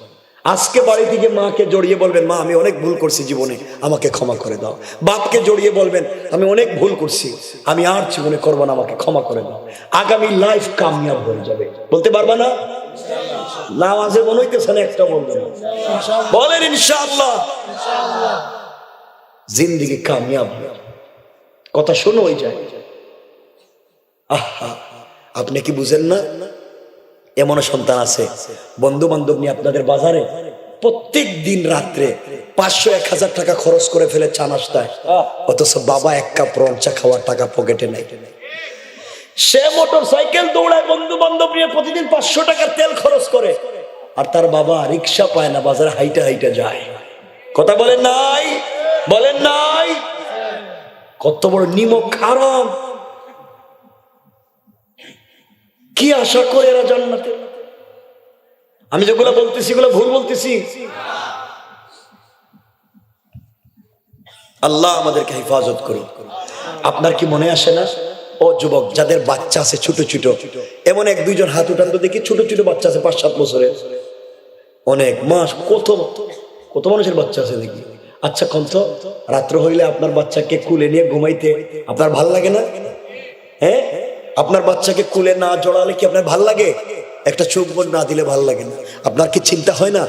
আজকে বাড়িতে গিয়ে মাকে জড়িয়ে বলবেন, মা আমি অনেক ভুল করছি জীবনে, আমাকে ক্ষমা করে দাও। বাপকে জড়িয়ে বলবেন, আমি অনেক ভুল করছি, আমি আর জীবনে করবো না, আমাকে ক্ষমা করে দাও। আগামী লাইফ কামিয়াব হয়ে যাবে। বলতে পারবা না? নামাজে মনে হইতেছে না একটা বলবেন, বলেন ইনশাআল্লাহ। জিন্দেগি কামিয়াব কথা শোনো ওই যায়। আপনি কি বুঝেন না? এমন সন্তান আছে, বন্ধু বান্ধব নিয়ে আপনাদের বাজারে প্রত্যেক দিন রাত্রে 500-1000 টাকা খরচ করে ফেলে চা নাস্তায়, অথচ বাবা 1 কাপ রং চা খাওয়ার টাকা পকেটে নেই। সে মোটর সাইকেল দৌড়ায় বন্ধু বান্ধব নিয়ে প্রতিদিন 500 টাকার তেল খরচ করে, আর তার বাবা রিক্সা পায় না, বাজারে হাইটা হাইটা যায়। কথা বলেন নাই, বলেন নাই। কত বড় নিমক হারাম। কি আশা করে এরা জান্নাতে? আমি যেগুলো বলতেছি এগুলো ভুল বলতেছি? আল্লাহ আমাদেরকে হেফাজত করুন। আপনার কি মনে আসে না, ও যুবক যাদের বাচ্চা আছে ছোট ছোট, এমন এক দুইজন হাত উঠান তো দেখি, ছোট ছোট বাচ্চা আছে 5-7 বছরের, অনেক মাস, কত কত মানুষের বাচ্চা আছে দেখি। আচ্ছা কন্ত রাত্র হইলে আপনার বাচ্চাকে কুলে নিয়ে ঘুমাইতে আপনার ভাল লাগে না? হ্যাঁ, আপনার বাচ্চাকে কুলে না জড়ালে কি আপনার ভাল লাগে? একটা চুম্বন না দিলে ভাল লাগে না? আপনার কি চিন্তা হয় না?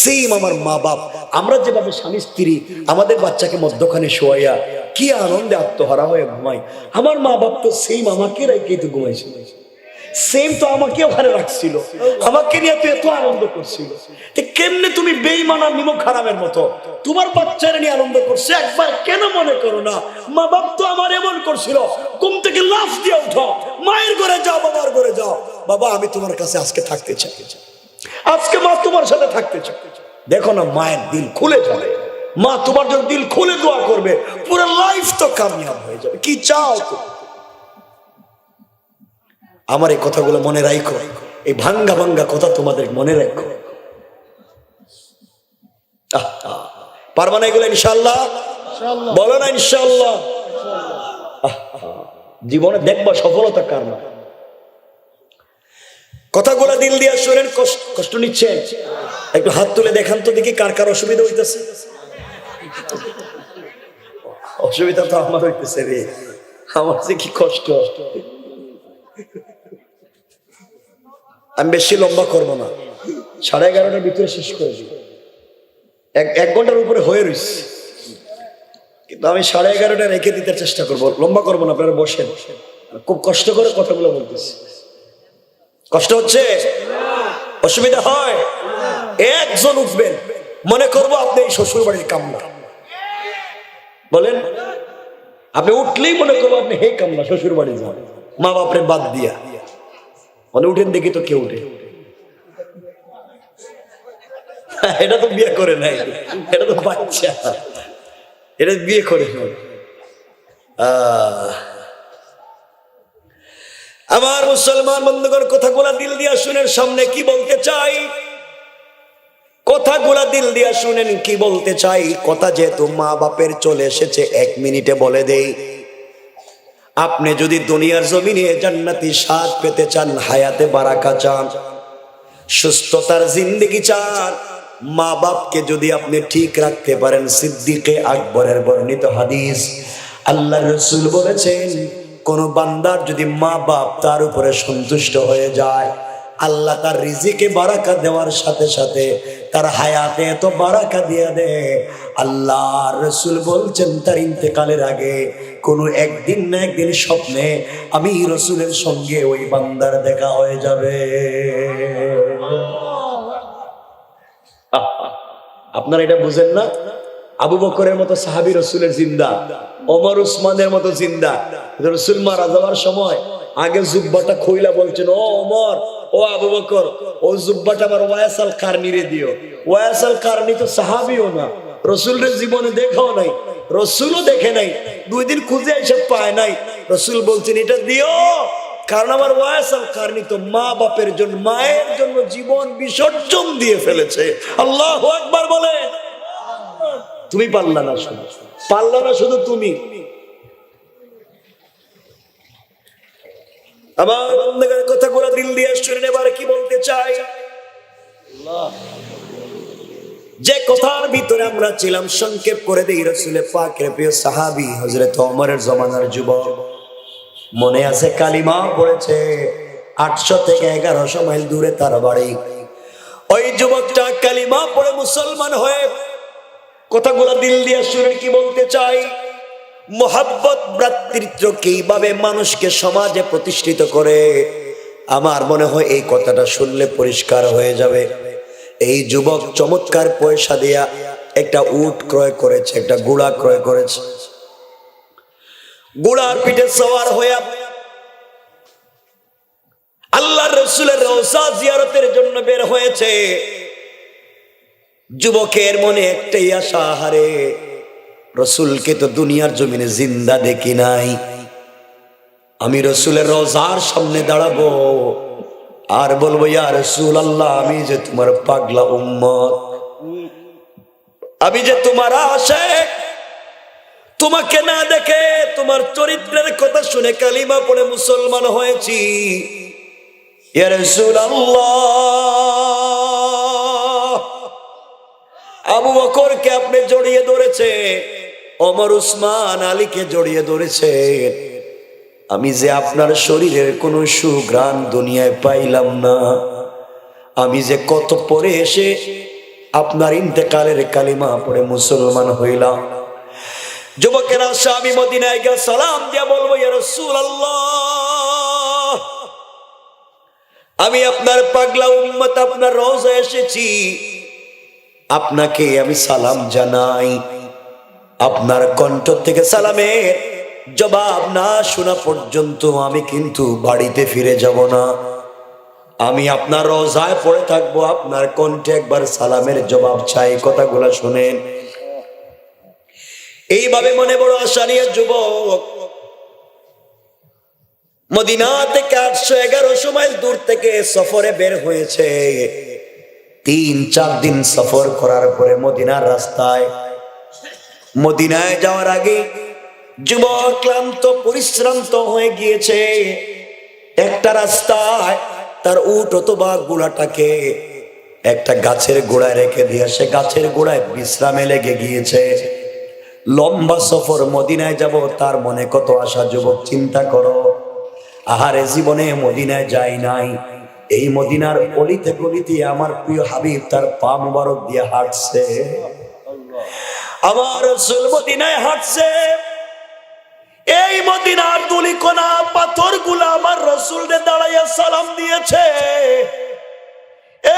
সেম আমার মা বাপ, আমরা যেভাবে স্বামী স্ত্রী আমাদের বাচ্চাকে মধ্যখানে শোয়াইয়া কি আনন্দে আত্মহারা হয়ে ঘুমাই, আমার মা বাপ তো সেম আমাকে রেখেই তো ঘুমাইছিল, সেম তো আমাকে ওখানে রাখছিল, আমাকে নিয়ে তো এত আনন্দ করছিল। কেমনে তুমি বেঈমান আর নিমক হারামের মতো তোমার বাচ্চারা নিয়ে আনন্দ করছে? একবার কেন মনে করো না, মা বাপ তো আমার এমন করছিল, ঘুম থেকে লাফ দিয়ে উঠো, মায়ের ঘরে যাও, বাবার ঘরে যাও, বাবা আমি তোমার কাছে আজকে থাকতে চাই, আজকে মা তোমার সাথে থাকতে চাই। দেখো না, মায়ের দিল খুলে যাবে, মা তোমার জন্য দিল খুলে দোয়া করবে, পুরো লাইফ তো কামিয়াব হয়ে যাবে। কি চাও তুমি? আমার এই কথাগুলো মনে রাখো, এই ভাঙ্গা ভাঙ্গা কথা তোমাদের মনে রাখো। পারবা না এগুলো ইনশাআল্লাহ? বলো না ইনশাআল্লাহ? জীবনে দেখবা সফলতা কার না। কথাগুলো দিল দিয়ে শোনেন, কষ্ট নিচ্ছেন, একটু হাত তুলে দেখান তো দেখি কার কার অসুবিধা হইতেছে। অসুবিধা তো আমার হইতেছে রে, আমার যে কি কষ্ট। আমি বেশি লম্বা করবো না, 11:30টার ভিতরে শেষ করে দিই। এক ঘন্টার উপরে হয়ে রয়েছে, কিন্তু আমি 11:30টা রেখে দিতে চেষ্টা করবো, লম্বা করবো না। আপনারা বসেন, খুব কষ্ট করে কথাগুলো বলতেছি। কষ্ট হচ্ছে? অসুবিধা হয়? একজন উঠবেন, মনে করবো আপনি এই শ্বশুর বাড়ির কামলা, বলেন। আপনি উঠলেই মনে করবো আপনি হে কামলা, শ্বশুর বাড়ি যান, মা বাপরে বাদ দিয়া। মানে উঠেন দেখি তো কেউ উঠে, এটা তো বিয়ে করে নাই, এটা তো বাচ্চা, এটা বিয়ে করে নাই। আমার মুসলমান বন্ধুগণ, কথাগুলা দিল দিয়া শুনেন, সামনে কি বলতে চাই, কথাগুলা দিল দিয়া শুনেন কি বলতে চাই। কথা যেহেতু মা বাপের চলে এসেছে, 1 মিনিটে বলে দেই। আপনি যদি দুনিয়ার জমিনে জান্নাতি স্বাদ পেতে চান, হায়াতে বারাকা চান, সুস্থতার জিন্দেগি চান, মা বাপকে যদি আপনি ঠিক রাখতে পারেন, সিদ্দিকে আকবরের বর্ণিত হাদিস, আল্লাহর রাসূল বলেছেন, কোন বান্দার যদি মা বাপ তার উপরে সন্তুষ্ট হয়ে যায়, আল্লাহ তার রিজিকে বারাকা দেওয়ার সাথে সাথে তার হায়াতে এত বারাকা দিয়ে দেয়। আল্লাহর রাসূল বলছেন, তার ইন্তেকালের আগে কোনো একদিন না একদিন স্বপ্নে আমি রাসূলের সঙ্গে ওই বান্দার দেখা হয়ে যাবে। আপনারা এটা বুঝেন না? আবু বকরের মতো সাহাবী রাসূলের জিন্দা, ওমর উসমানের মতো জিন্দা। রাসূল মারা যাওয়ার সময় আগে জুব্বাটা খুইলা বলছেন, ও ওমর, ও আবু বকর, ও জুব্বাটা আমার ওয়াইস আল কারনিরে দিও। ওয়াইস আল কারনি তো সাহাবীও না, রাসূলের জীবনে দেখাও নাই, রাসূলও দেখে নাই, 2 দিন খুঁজে এসে পায় নাই। রাসূল বলছেন, এটা দিও, কারণ আমার ওয়াইস আল কারনি তো মা বাপের জন্য, মায়ের জন্য জীবন বিসর্জন দিয়ে ফেলেছে। আল্লাহু আকবার বলে। তুমি পারলা না, শুধু পারলা না, শুধু তুমি। আমার বন্ধুদের কথাগুলো দিল দিয়ে শুনেন, এবার কি বলতে চাই। যে কথার ভিতরে আমরা ছিলাম, সংক্ষেপ করে দেই। রাসূল পাকের প্রিয় সাহাবী হযরত ওমরের জমানার যুবক, মনে আছে কালিমা পড়েছে, 800 থেকে 1100 মাইল দূরে তার বাড়ি। ওই যুবকটা কালিমা পড়ে মুসলমান হয়ে, কথাগুলো দিল দিয়ে শুনে কি বলতে চাই। মোহাব্বত, ভ্রাতৃত্ব কিভাবে মানুষকে সমাজে প্রতিষ্ঠিত করে, আমার মনে হয় এই কথাটা শুনলে পরিষ্কার হয়ে যাবে। এই যুবক চমৎকার পয়সা দিয়া একটা উট ক্রয় করেছে, একটা ঘোড়া ক্রয় করেছে। ঘোড়ার পিঠে সওয়ার হয়ে আল্লাহর রাসূলের রওজা জিয়ারতের জন্য বের হয়েছে। যুবকের মনে একটাই আশা, হারে রসুলকে তো দুনিয়ার জমিনে জিন্দা দেখি নাই, আমি রসুলের রওজার সামনে দাঁড়াবো আর বলবো, ইয়া রাসূলুল্লাহ, আমি যে তোমার পাগলা উম্মত, আমি যে তোমার আশিক, তোমাকে না দেখে তোমার চরিত্রের কথা শুনে কালিমা পড়ে মুসলমান হয়েছি। ইয়া রাসূলুল্লাহ, আবু বকরকে আপনি জড়িয়ে ধরেছে, ওমর উসমান আলীকে জড়িয়ে ধরেছে, আমি যে আপনার শরীরের কোনো সুঘ্রাণ দুনিয়ায় পাইলাম না, আমি যে কত পরে এসে আপনার ইন্তেকালের কালিমা পড়ে মুসলমান হইলাম। যুবকেরা আমি মদিনায় গিয়ে সালাম দিয়া বলবো, ইয়া রাসূলুল্লাহ, আমি আপনার পাগলা উম্মত, আপনার রওজায় এসেছি, আপনাকে আমি সালাম জানাই। আপনার কণ্ঠ থেকে সালামের জবাব না শোনা পর্যন্ত আমি কিন্তু বাড়িতে ফিরে যাব না, আমি আপনার রওজায় পড়ে থাকবো, আপনার কণ্ঠে একবার সালামের জবাব চাই। কথাগুলো শুনেন। এইভাবে মনে বড় আশা নিয়ে যুবক মদিনা থেকে 811 মাইল দূর থেকে সফরে বের হয়েছে। 3-4 দিন সফর করার পরে মদিনার রাস্তায়, মদিনায় যাওয়ার আগে যুবক ক্লান্ত পরিশ্রান্ত হয়ে গিয়েছে। একটা রাস্তায় তার উট অথবা ঘোড়াটাকে একটা গাছের গোড়ায় রেখে দিয়ে সে গাছের গোড়ায় বিশ্রামে লেগে গিয়েছে। লম্বা সফর, মদিনায় যাব, তার মনে কত আশা। যুবক চিন্তা করো, আহারে জীবনে মদিনায় যাই নাই, এই মদিনার অলিতে গলিতে আমার প্রিয় হাবিব তার পা মুবারক দিয়ে হাঁটছে, আমার রাসূল মদিনায় হাঁটছে, এই মদিনার ধুলিকণা পাথরগুলো আমার রাসূলকে দাঁড়াইয়া সালাম দিয়েছে,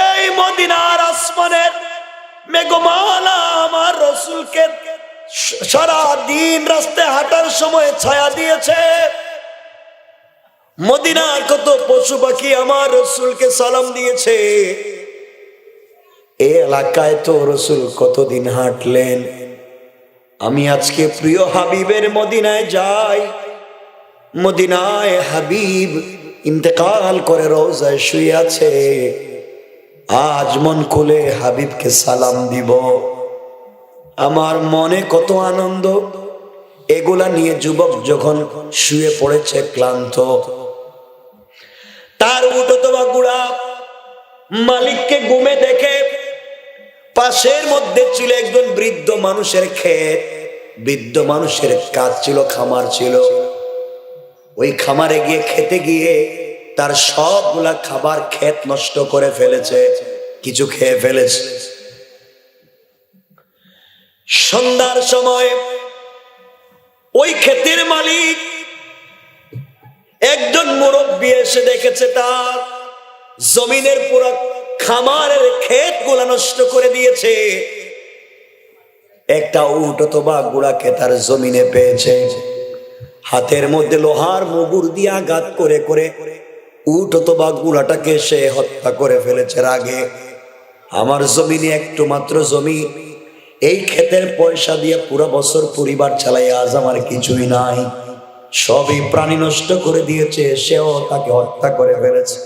এই মদিনার আসমানের মেঘমালা আমার রাসূলকে সারা দিন রাস্তায় হাঁটার সময় ছায়া দিয়েছে, মদিনার কত পশু পাখি আমার রাসূলকে সালাম দিয়েছে। এই এলাকায় তো রাসূল কতদিন হাঁটলেন, আমি আজকে প্রিয় হাবিবের মদিনায় যাই, মদিনায় হাবিব ইন্তেকাল করে রওজায় শুয়ে আছে, আজ মন খুলে হাবিবকে সালাম দিব, আমার মনে কত আনন্দ। এগুলা নিয়ে যুবক যখন শুয়ে পড়েছে ক্লান্ত, তার উট অথবা ঘোড়া মালিককে ঘুমে দেখে পাশের মধ্যে ছিল একজন বৃদ্ধ মানুষের ক্ষেত, বৃদ্ধ মানুষের কাজ ছিল, খামার ছিল, ওই খামারে গিয়ে খেতে গিয়ে তার সবগুলা খাবার ক্ষেত নষ্ট করে ফেলেছে, কিছু খেয়ে ফেলেছে। সন্ধ্যার সময় ওই ক্ষেতের মালিক একজন মুরব্বী এসে দেখেছে তার জমিনের পুরো খামারের ক্ষেত গুলা নষ্ট করে দিয়েছে, একটা উট অথবা ঘোড়াকে তার জমিনে পেয়েছে, হাতের মধ্যে লোহার মুগুর দিয়ে আঘাত করে করে উট অথবা ঘোড়াটাকে সে হত্যা করে ফেলেছে রাগে। আমার জমিনে একটু মাত্র জমি, এই ক্ষেতের পয়সা দিয়ে পুরো বছর পরিবার চালাই, আজ আমার কিছুই নাই, সবই প্রাণী নষ্ট করে দিয়েছে, সেও তাকে হত্যা করে ফেলেছে।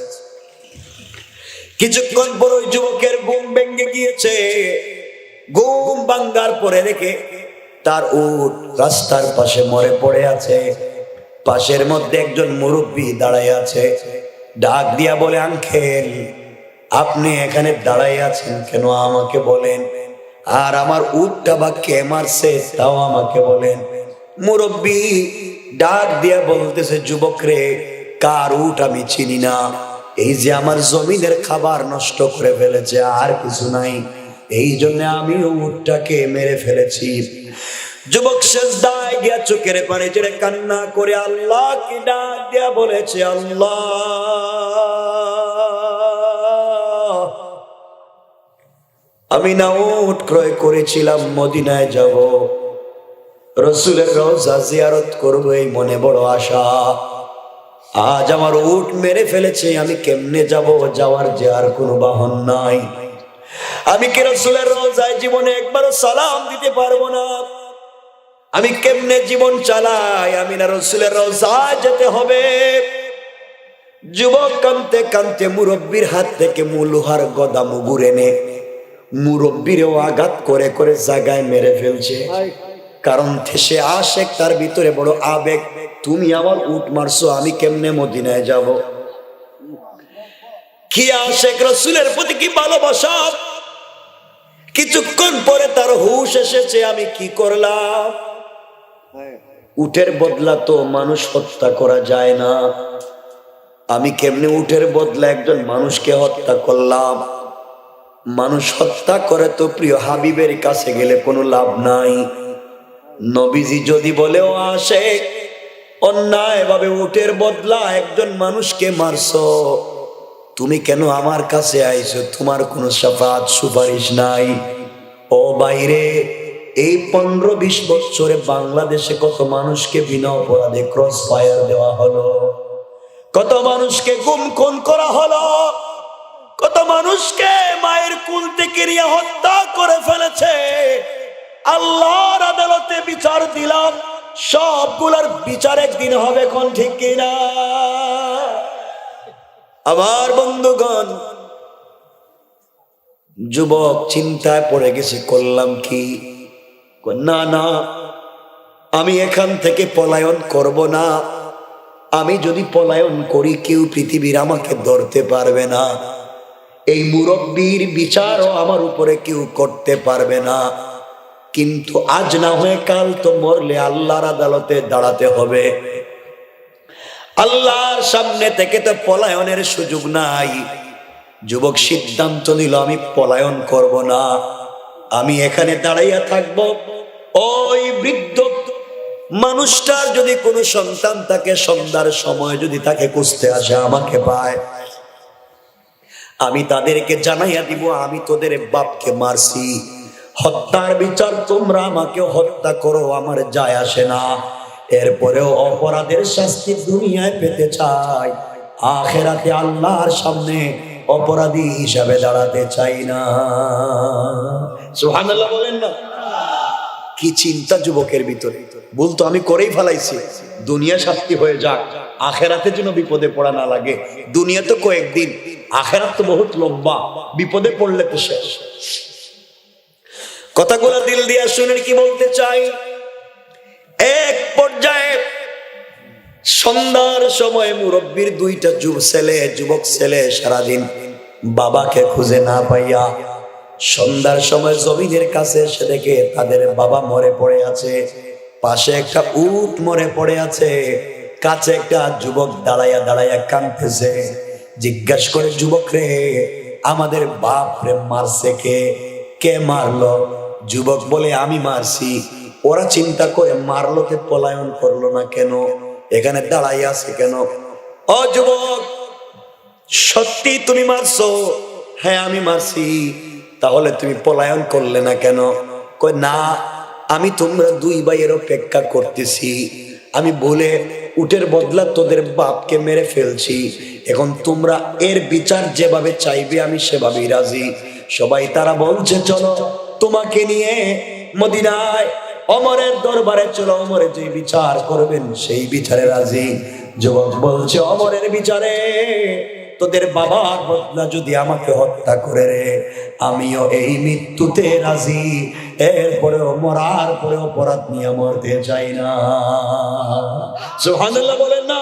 কিছুক্ষণ পর ওই যুবকের ঘুম ভেঙে গিয়েছে, ঘুম ভাঙ্গার পরে রেখে তার উট রাস্তার পাশে মরে পড়ে আছে, পাশের মধ্যে একজন মুরব্বী দাঁড়াই আছে, ডাক দিয়া বলে, আঙ্কেল আপনি এখানে দাঁড়াই আছেন কেন, আমাকে বলেন, আর আমার উটটা বা কে মারছে তাও আমাকে বলেন। মুরব্বী ডাক দিয়া বলতেছে, যুবক রে, কার উট আমি চিনি না, এই যে আমার জমিনের খাবার নষ্ট করে ফেলেছে, আর কিছু নাই, এই জন্য আমি উটটাকে মেরে ফেলেছি। যুবক সেজদায় গিয়া চোখের পানি ছেড়ে কান্না করে আল্লাহ কি ডাক দিয়া বলেছে, আল্লাহ আমি না উট ক্রয় করেছিলাম, মদিনায় যাব, রাসূলের রওজা জিয়ারত করব, এই মনে বড় আশা, আজ আমার উট মেরে ফেলেছে, আমি কেমনে যাব, যাওয়ার যে আর কোনো বাহন নাই। আমি কি রাসূলের রওজায় জীবনে একবারও সালাম দিতে পারবো না? আমি কেমনে জীবন চালাই? আমি না রাসূলের রওজায় যেতে হবে। যুবক কাঁদতে কাঁদতে মুরব্বির হাত থেকে লোহার গদা মুগুর এনে মুরব্বিরেও আঘাত করে করে জায়গায় মেরে ফেলছে। কারণ সে আশেক, তার ভিতরে বড় আবেগ। তুমি আমার উট মারছো, আমি কেমনে মদিনায় যাব? কি আশেক, রাসূলের প্রতি কি ভালোবাসা! কিছুক্ষণ পরে তার হুঁশ এসেছে, আমি কি করলাম? উটের বদলা তো মানুষ হত্যা করা যায় না, আমি কেমনে উটের বদলা একজন মানুষকে হত্যা করলাম? মানুষ হত্যা করে তো প্রিয় হাবিবের কাছে গেলে কোনো লাভ নাই। নবীজি যদি বলেও আসে অন্যায় ভাবে উটের বদলা একজন মানুষকে মারছো, তুমি কেন আমার কাছে আইছো? তোমার কোনো শাফাত সুপারিশ নাই। ও বাইরে, এই 15-20 বছরে বাংলাদেশে কত মানুষকে বিনা অপরাধে ক্রস ফায়ার দেওয়া হলো, কত মানুষকে গুম খুন করা হলো, কত মানুষকে মায়ের কুল থেকে নিয়ে হত্যা করে ফেলেছে। আল্লাহর আদালতে বিচার দিলাম, সবগুলোর বিচার একদিন হবে, কোন ঠিক কিনা? আমার বন্ধুগণ, যুবক চিন্তায় পড়ে গেছে, করলাম কি? না না, আমি এখান থেকে পলায়ন করব না। আমি যদি পলায়ন করি, কেউ পৃথিবীর আমাকে ধরতে পারবে না। এই মুরব্বীর বিচারও আমার উপরে কেউ করতে পারবে না। কিন্তু আজ না হয়ে কাল তো মরলে আল্লাহর আদালতে দাঁড়াতে হবে। আল্লাহর সামনে থেকে তো পলায়নের সুযোগ নাই। যুবক সিদ্ধান্ত নিল, আমি পলায়ন করব না, আমি এখানে দাঁড়াইয়া থাকব। ওই বৃদ্ধ মানুষটার যদি কোনো সন্তান থাকে, সন্ধ্যার সময় যদি তাকে খুঁজতে আসে, আমাকে পায়, আমি তাদেরকে জানাইয়া দিব, আমি তোদের বাপকে মারছি, হত্যার বিচার তোমরা আমাকে হত্যা করো, আমার যায় আসে না। এরপরেও অপরাধের শাস্তি দুনিয়ায় পেতে চাই, আখিরাতে আল্লাহর সামনে অপরাধী হিসাবে দাঁড়াতে চাই না। সুবহানাল্লাহ বলেন না? কি চিন্তা যুবকের ভিতরে! বলতো আমি করেই ফেলাইছি, দুনিয়া শাস্তি হয়ে যাক, আখেরাতে যেন বিপদে পড়া না লাগে। দুনিয়া তো কয়েকদিন, আখেরাত তো বহুত লম্বা, বিপদে পড়লে তো শেষ। কথাগুলো দিল দিয়া শুনেন কি বলতে চাই। এক পর্যায়ে সন্ধ্যার সময় মুরব্বীর দুইটা যুবক ছেলে সারাদিন বাবাকে খুঁজে না পাইয়া সন্ধ্যার সময় জমিনের কাছে এসে দেখে তাদের বাবা মরে পড়ে আছে, পাশে একটা উট মরে পড়ে আছে, কাছে একটা যুবক দাঁড়াইয়া দাঁড়াইয়া কাঁদতেছে। জিজ্ঞাসা করে, যুবক রে, আমাদের বাপ রে মারছে কে? কে মারলো? যুবক বলে, আমি মারছি। ওরা চিন্তা করে, মারলো কে, পলায়ন করলো না কেন, এখানে দাঁড়াইয়া আছে কেন? ও যুবক, সত্যি তুমি মারছো? হ্যাঁ আমি মারছি। তাহলে তুমি পলায়ন করলে না কেন? কই না, আমি তোমরা দুই ভাইয়ের অপেক্ষা করতেছি, আমি বলে উটের বদলা তোদের বাপকে মেরে ফেলছি, এখন তোমরা এর বিচার যেভাবে চাইবে আমি সেভাবেই রাজি। সবাই তারা বলছে, চলো তোমাকে নিয়ে মদিনায় ওমরের দরবারে চলো, ওমরে যে বিচার করবেন সেই বিচারে রাজি। যুবক বলছে, ওমরের বিচারে তোদের বাবার বদলা যদি আমাকে হত্যা করে রে, আমিও এই মৃত্যুতে রাজি, এরপরেও মরার পরে অপরাধ নিয়ে মরতে চাই না। সুবহানাল্লাহ বলেন না?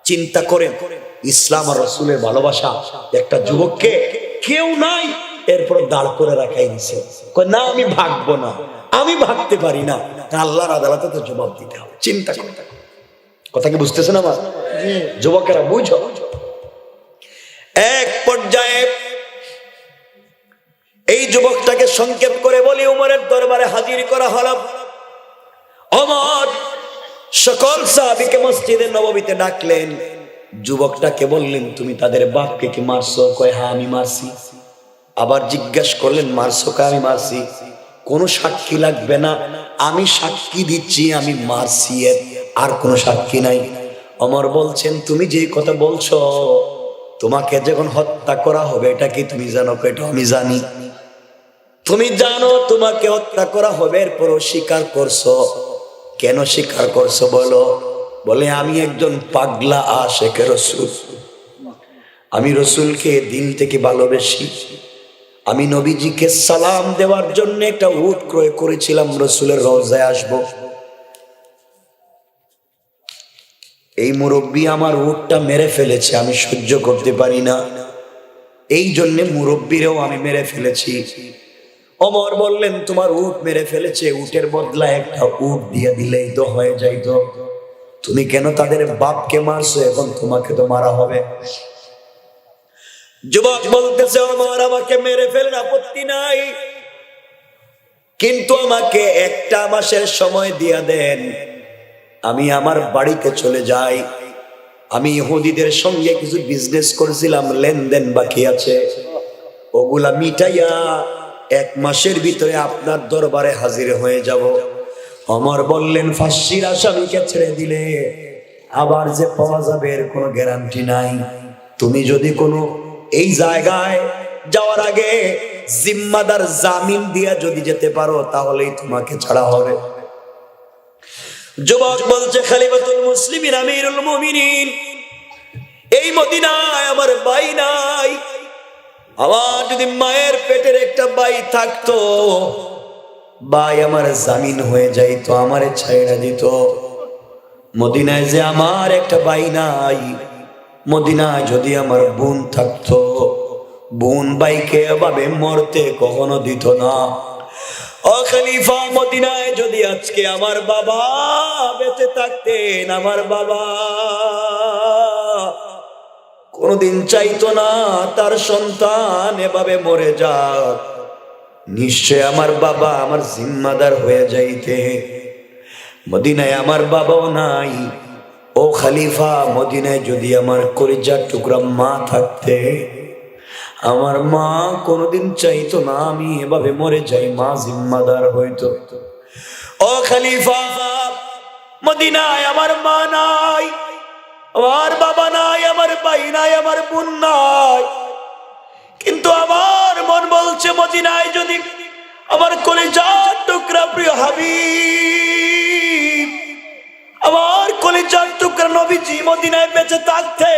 চিন্তা করেন, ইসলাম আর রাসূলের ভালোবাসা। একটা যুবককে কেউ নাই, এরপর দাঁড় করে রাখাই দিছে, কই না আমি ভাগবো না, আমি ভাগতে পারি না, আল্লাহর আদালতে তো জবাব দিতে হবে। চিন্তা করেন, কথা কি বুঝতেছেন আমার যুবকেরা? বুঝো। এক পর্যায়ে এই যুবকটাকে সংক্ষেপ করে বলি, ওমরের দরবারে হাজির করা হলো। ওমর সকল সাহাবীকে মসজিদে নববীতে ডাকলেন। যুবকটাকে বললেন, তুমি তাদের বাপকে কি মারছো? কয় হ্যাঁ আমি মারছি। আবার জিজ্ঞাসা করলেন, মারছো? কয় আমি মারছি। কোনো সাক্ষী লাগবে না, আমি সাক্ষী দিচ্ছি আমি মারছি, আর কোনো সাক্ষী নাই। ওমর বলছেন, তুমি যে কথা বলছো তোমাকে যখন হত্যা করা হবে, এটা কি তুমি জানো? এটা আমি জানি। তুমি জানো তোমাকে হত্যা করা হবে, এরপরও স্বীকার করছো। কেন স্বীকার করছো বলো? বলে আমি একজন পাগলা আশিকে রাসূল, আমি রাসূলকে দিল থেকে ভালোবাসি। আমি নবীজিকে সালাম দেওয়ার জন্য একটা উট ক্রয় করেছিলাম, রাসূলের রওজায় আসবো। এই মুরব্বী আমার উটটা মেরে ফেলেছে, আমি সহ্য করতে পারি না, এই জন্য মুরব্বীরেও আমি মেরে ফেলেছি। ওমর বললেন তোমার উট মেরে ফেলেছে, উটের বদলায় একটা উট দিয়ে দিলেই তো হয়ে যাইতো, তুমি কেন তাদের বাপকে মারছো? এখন তোমাকে তো মারা হবে। যুবক বলতেছে ওমর আমাকে মেরে ফেলেন, আপত্তি নাই, কিন্তু আমাকে একটা মাসের সময় দিয়া দেন, আমি আমার বাড়িতে চলে যাই। আমি ইহুদিদের সঙ্গে কিছু বিজনেস করেছিলাম, লেনদেন বাকি আছে, ওগুলা মিটাইয়া 1 মাসের ভিতরে আপনার দরবারে হাজির হয়ে যাব। ওমর বললেন ফাঁসির আসামিকে ছেড়ে দিলে আবার যে পাওয়া যাবে এর কোনো গ্যারান্টি নাই। তুমি যদি কোনো এই জায়গায় যাওয়ার আগে জিম্মাদার জামিন দিয়া যদি যেতে পারো, তাহলেই তোমাকে ছাড়া হবে। যুবক বলছে খলিফাতুল মুসলিমিন আমিরুল মুমিনিন, এই মদিনায় আমার ভাই নাই, আমার যদি মায়ের পেটের একটা ভাই থাকতো, ভাই আমার জামিন হয়ে যাইতো, আমারে ছাইড়া দিত। মদিনায় যে আমার একটা ভাই নাই, মদিনায় যদি আমার বোন থাকতো, বোন ভাইকে এভাবে মরতে কখনো দিত না। ও খলিফা, মদিনায় যদি আজকে আমার বাবা বেঁচে থাকতেন, আমার বাবা কোনদিন চাইতো না তার সন্তান এভাবে মরে যাক, নিশ্চয় আমার বাবা আমার জিম্মাদার হয়ে যাইতে। মদিনায় আমার বাবাও নাই। ও খলিফা, মদিনায় যদি আমার কলিজার টুকরা মা থাকতে, আমার মা কোনদিন চাইতো না আমি এভাবে মরে যাই, মা জিম্মাদার হইতো। ও খলিফা, মদিনায় আমার মা নাই, আমার বাবা নাই, আমার ভাই নাই, আমার বোন নাই, কিন্তু আমার মন বলছে মদিনায় যদি আমার কলিজার টুকরা প্রিয় হাবিব, আমার কলিজার টুকরা নবীজি মদিনায় বেঁচে থাকতে,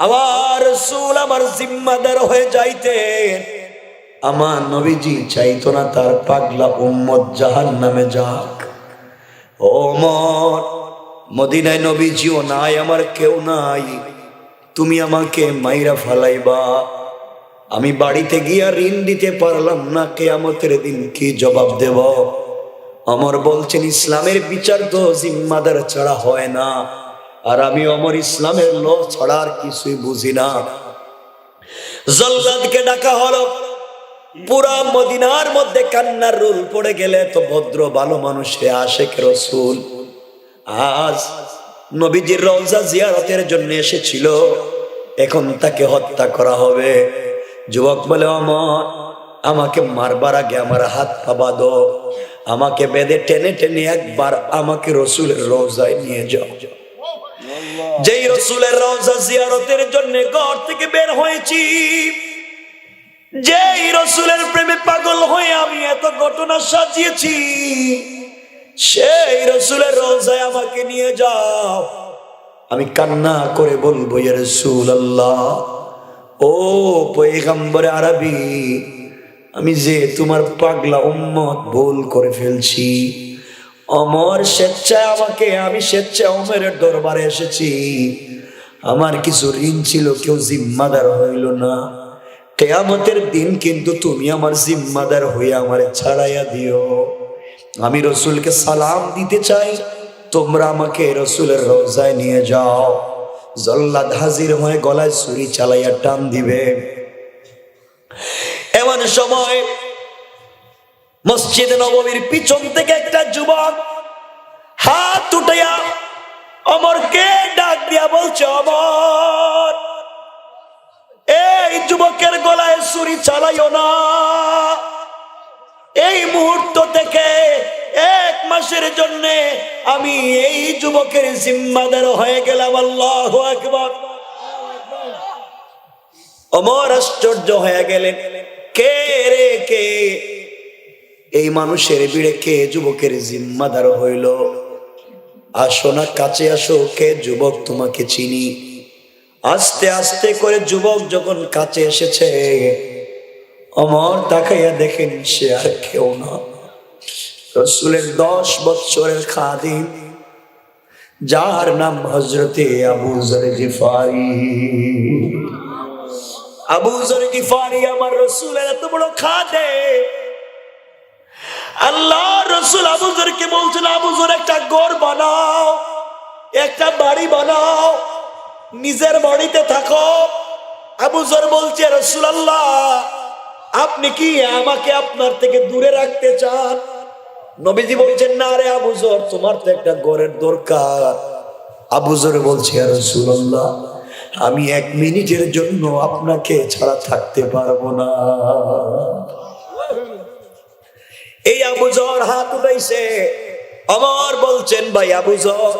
আমার রাসূল আমার জিম্মাদার হয়ে যাইতেন। আমার নবীজি চাইতো না তার পাগলা উম্মত জাহান্নামে যাক। ওমর, মদিনায় নবীজিও নাই, আমার কেউ নাই, তুমি আমাকে মাইরা ফালাইবা, আমি বাড়িতে গিয়া ঋণ দিতে পারলাম না, কিয়ামতের দিন কি জবাব দেব? ওমর বলছেন ইসলামের বিচার তো জিম্মাদার ছাড়া হয় না, আর আমি ওমর ইসলামের ল ছাড়া আর কিছুই বুঝি না। জল্লাদকে ডাকা হলো, পুরা মদিনার মধ্যে কান্নার রোল পড়ে গেলে তো ভদ্র ভালো মানুষে আশেক রাসূল আজ নবীজির রওজা জিয়ারতের জন্য এসেছিল, এখন তাকে হত্যা করা হবে। যুবক বলে ওমর, আমাকে মারবার আগে আমার হাত পা বাঁধো, আমাকে বেঁধে টেনে টেনে একবার আমাকে রাসূলের রওজায় নিয়ে যাও। যেই রাসূলের রওজা জিয়ারতের জন্য ঘর থেকে বের হয়েছি, যেই রাসূলের প্রেমে পাগল হয়ে আমি এত ঘটনা সাজিয়েছি, সেই রাসূলের রওজায় আমাকে নিয়ে যাও। আমি কান্না করে বলবো ইয়া রাসূলুল্লাহ, ও পয়গম্বর আরবি, আমি যে তোমার পাগলা উম্মত ভুল করে ফেলছি। ওমর স্বেচ্ছায় আমাকে, আমি স্বেচ্ছায় ওমরের দরবারে এসেছি, আমার কিছু ঋণ ছিল, কেউ জিম্মাদার হইল না, কিয়ামতের দিন কিন্তু তুমি আমার জিম্মাদার হয়ে আমারে ছাড়াইয়া দিও। আমি রাসূলকে সালাম দিতে চাই, তোমরা আমাকে রাসূলের রওজায় নিয়ে যাও। জল্লাদ হাজির হয়ে গলায় ছুরি চালাইয়া টান দিবে, এমন সময় মসজিদ নববীর পিছন থেকে একটা যুবক হাত উঠাইয়া ওমরকে ডাক দিয়া বলছে, ওমর, এই যুবকের গলায় ছুরি চালাইও না, এই মুহূর্ত থেকে 1 মাসের জন্য আমি এই যুবকের জিম্মাদার হয়ে গেলাম। আল্লাহু আকবার। ওমর আশ্চর্য হয়ে গেলেন, কে রে কে? এই মানুষের ভিড়ে কে যুবকের জিম্মাদার হইল? আসো না, কাছে আসো, কে যুবক তোমাকে চিনি। আস্তে আস্তে করে যুবক যখন কাছে এসেছে, ওমর তাকাইয়া দেখেন সে আর কেউ না, রাসূলের 10 বছরের খাদিম, যার নাম হযরতে আবু যর গিফারি। আবু যর গিফারি আমার রাসূলের এত বড় খাদেম। আল্লাহ রাসূল আবু যরকে বলছেন, আবু যর একটা ঘর বানাও, একটা বাড়ি বানাও, নিজের বাড়িতে থাকো। আবু যর বলছে, রাসূলুল্লাহ আপনি কি আমাকে আপনার থেকে দূরে রাখতে চান? নবীজি বলছেন, না রে আবু যর, তোমার তো একটা ঘরের দরকার। আবু যর বলছে, ইয়া রাসূলুল্লাহ আমি 1 মিনিটের জন্য আপনাকে ছাড়া থাকতে পারবো না। এই আবু যর হাত উঠাইছে। ওমর বলছেন, ভাই আবু যর,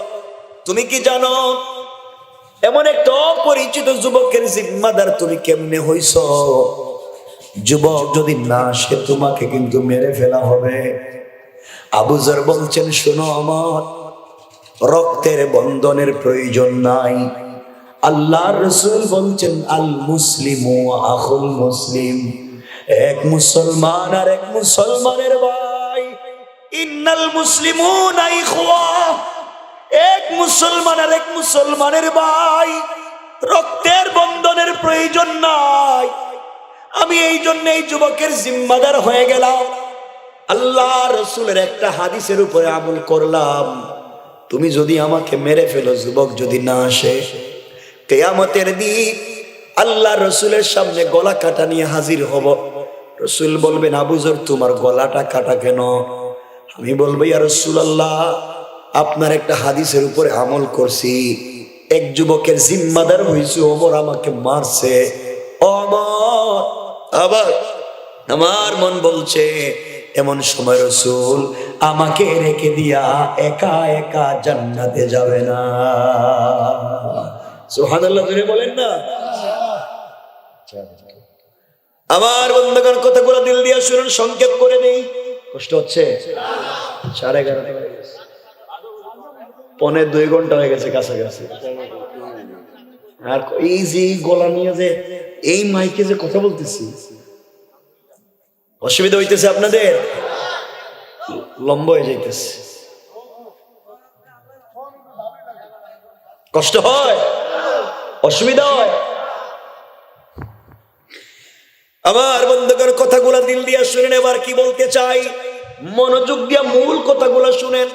তুমি কি জানো এমন একটা অপরিচিত যুবকের জিম্মাদার তুমি কেমনে হইছ? যুবক যদি না আসে তোমাকে কিন্তু মেরে ফেলা হবে। আবু যর বলছেন, শোনো ওমর, রক্তের বন্ধনের প্রয়োজন নাই। আল্লাহর রাসূল বলছেন, আল মুসলিমু আখুল মুসলিম, এক মুসলমান আর এক মুসলমানের ভাই। ইন্নাল মুসলিমুনা ইখওয়া, এক মুসলমান আর এক মুসলমানের ভাই, রক্তের বন্ধনের প্রয়োজন নাই। আমি এই জন্য এই যুবকের জিম্মাদার হয়ে গেলাম। আল্লাহ রাসূলের একটা হাদিসের উপরে আমল করলাম, তুমি যদি আমাকে মেরে ফেলো, যুবক যদি না আসে, কিয়ামতের দিন আল্লাহ রাসূলের সামনে গলা কাটা নিয়ে হাজির হব। রাসূল বলবেন, আবু যর তোমার গলাটা কাটা কেন? আমি বলবো, ইয়া রাসূলুল্লাহ আপনার একটা হাদিসের উপরে আমল করছি, এক যুবকের জিম্মাদার হইছে, ওমর আমাকে মারছে। ওমর, আবার আমার মন বলছে এমন সময় রাসূল আমাকে রেখে দিয়া একা একা জান্নাতে যাবে না। সুবহানাল্লাহ, জোরে বলেন না। আমার বন্ধুগণ, কথাগুলো দিল দিয়ে শুনুন, সংক্ষেপ করে নেই। কষ্ট হচ্ছে? 11:30 হয়ে গেছে, 1.25 ঘন্টা হয়ে গেছে কাছাকাছি। আর এই যে গলা নিয়ে যে এই মাইকে যে কথা বলতেছি, অসুবিধা হইতেছে আপনাদের? লম্বা হয়ে যাইতেছে, কষ্ট হয়, অসুবিধা হয়। আমার বন্ধুগণ, কথাগুলা দিল দিয়া শুনেন। এবার কি বলতে চাই, মনোযোগ দিয়া মূল কথাগুলো শুনেন।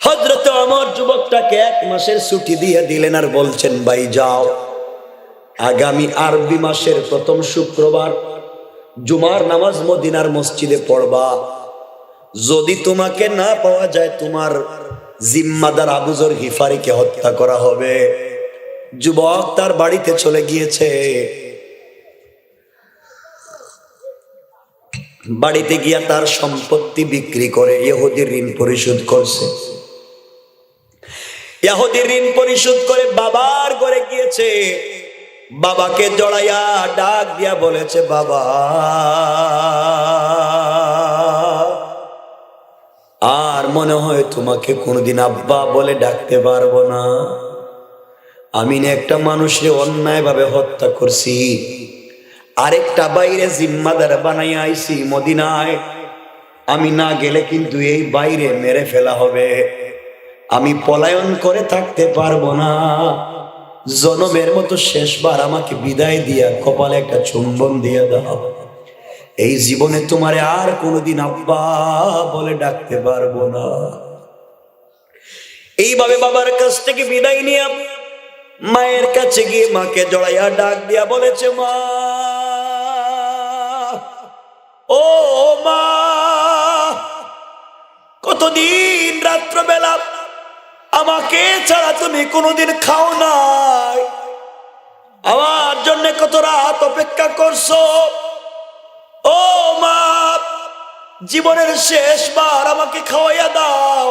হযরত ওমর যুবকটাকে 1 মাসের ছুটি দিয়ে দিলেন আর বলছেন, ভাই যাও, আগামী আরবি মাসের প্রথম শুক্রবার জুমার নামাজ মদিনার মসজিদে পড়বা। যদি তোমাকে না পাওয়া যায়, তোমার জিম্মাদার আবু যর গিফারিকে হত্যা করা হবে। যুবক তার বাড়িতে চলে গিয়েছে। বাড়িতে গিয়া তার সম্পত্তি বিক্রি করে ইহুদির ঋণ পরিশোধ করছে। ইহুদির ঋণ পরিশোধ করে বাবার ঘরে গিয়েছে। বাবাকে জড়াইয়া ডাক দিয়া বলেছে, বাবা আর মনে হয় তোমাকে কোনোদিন আব্বা বলে ডাকতে পারবো না। আমি না একটা মানুষকে অন্যায় ভাবে হত্যা করছি, আরেকটা বাইরে জিম্মাদার বানাইয়া আইছি মদিনায়। আমি না গেলে কিন্তু এই বাইরে মেরে ফেলা হবে। আমি পলায়ন করে থাকতে পারবো না। জনমের মতো শেষবার আমাকে বিদায় দিয়া কপালে একটা চুম্বন দিয়ে দাও। এই জীবনে তোমারে আর কোনোদিন আব্বা বলে ডাকতে পারবো না। এইভাবে বাবার কাছ থেকে বিদায় নিয়ে মায়ের কাছে গিয়ে মাকে জড়াইয়া ডাক দিয়া বলেছে, মা, ও মা, কতদিন রাত্রবেলা আমাকে ছাড়া তুমি কোনোদিন খাও নাই, আমার জন্য কত রাত অপেক্ষা করছো। ও মা, জীবনের শেষবার আমাকে খাওয়াইয়া দাও।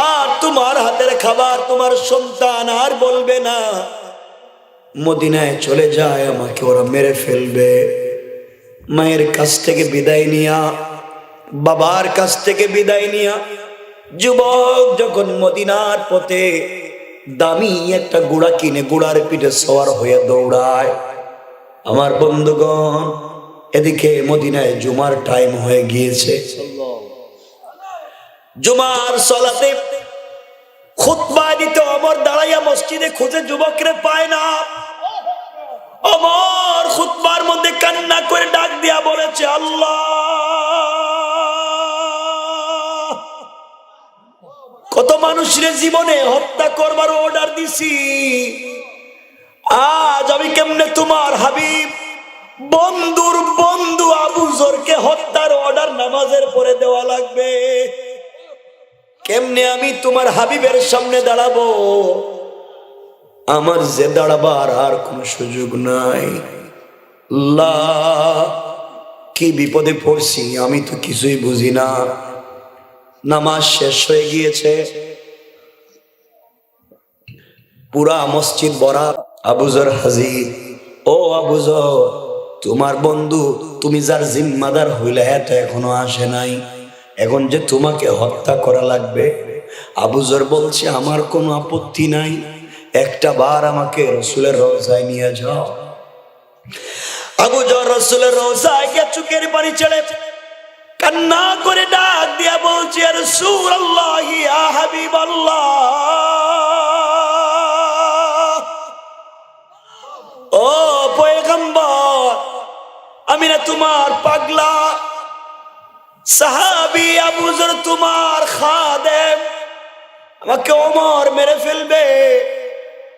আর তোমার হাতের খাবার তোমার সন্তান আর বলবে না। মদিনায় চলে যায়, আমাকে ওরা মেরে ফেলবে। মায়ের কাছ থেকে বিদায় নিয়া, বাবার কাছ থেকে বিদায় নিয়া যুবক যখন মদিনার পথে দামি একটা ঘোড়া কিনে ঘোড়ার পিঠে সওয়ার হয়ে দৌড়ায়। আমার বন্ধুগণ, এদিকে মদিনায় জুমার টাইম হয়ে গিয়েছে। জুমার সালাতে খুতবা দিতে ওমর দাঁড়াইয়া মসজিদে খুঁজে যুবকরে পায় না। ওমর খুতবার মধ্যে কান্না করে ডাক দিয়া বলেছে, আল্লাহ, কত মানুষের জীবনে হত্যা করবার অর্ডার দিছি, আজ আমি কেমনে তোমার হাবিব বন্ধুর বন্ধু আবু যরকে হত্যার অর্ডার নামাজের পরে দেওয়া লাগবে? কেমনে আমি তোমার হাবিবের সামনে দাঁড়াবো? আমার যে দাঁড়াবার আর কোন সুযোগ নাই। আল্লাহ, কি বিপদে পড়ছি, আমি তো কিছুই বুঝি না। নামাজ শেষ হয়ে গিয়েছে, পুরা মসজিদ ভরা। আবু যর হাজির। ও আবু যর, তোমার বন্ধু, তুমি যার জিম্মাদার হইলে এত এখনো আসে নাই, এখন যে তোমাকে হত্যা করা লাগবে। আবু যর বলছে, আমার কোনো আপত্তি নাই, একটা বার আমাকে রসুলের রওজায় নিয়ে যাও। আবু যর রসুলের রওজায় গিয়ে চোখের পানি ছেড়ে কান্না করে ডাক দিয়া বলছে, ইয়া রাসূলুল্লাহ, ইয়া হাবিবাল্লাহ, ও পয়গম্বর, আমি না তোমার পাগলা সাহাবী আবু যর, তোমার খাদেম, আমাকে ওমর মেরে ফেলবে,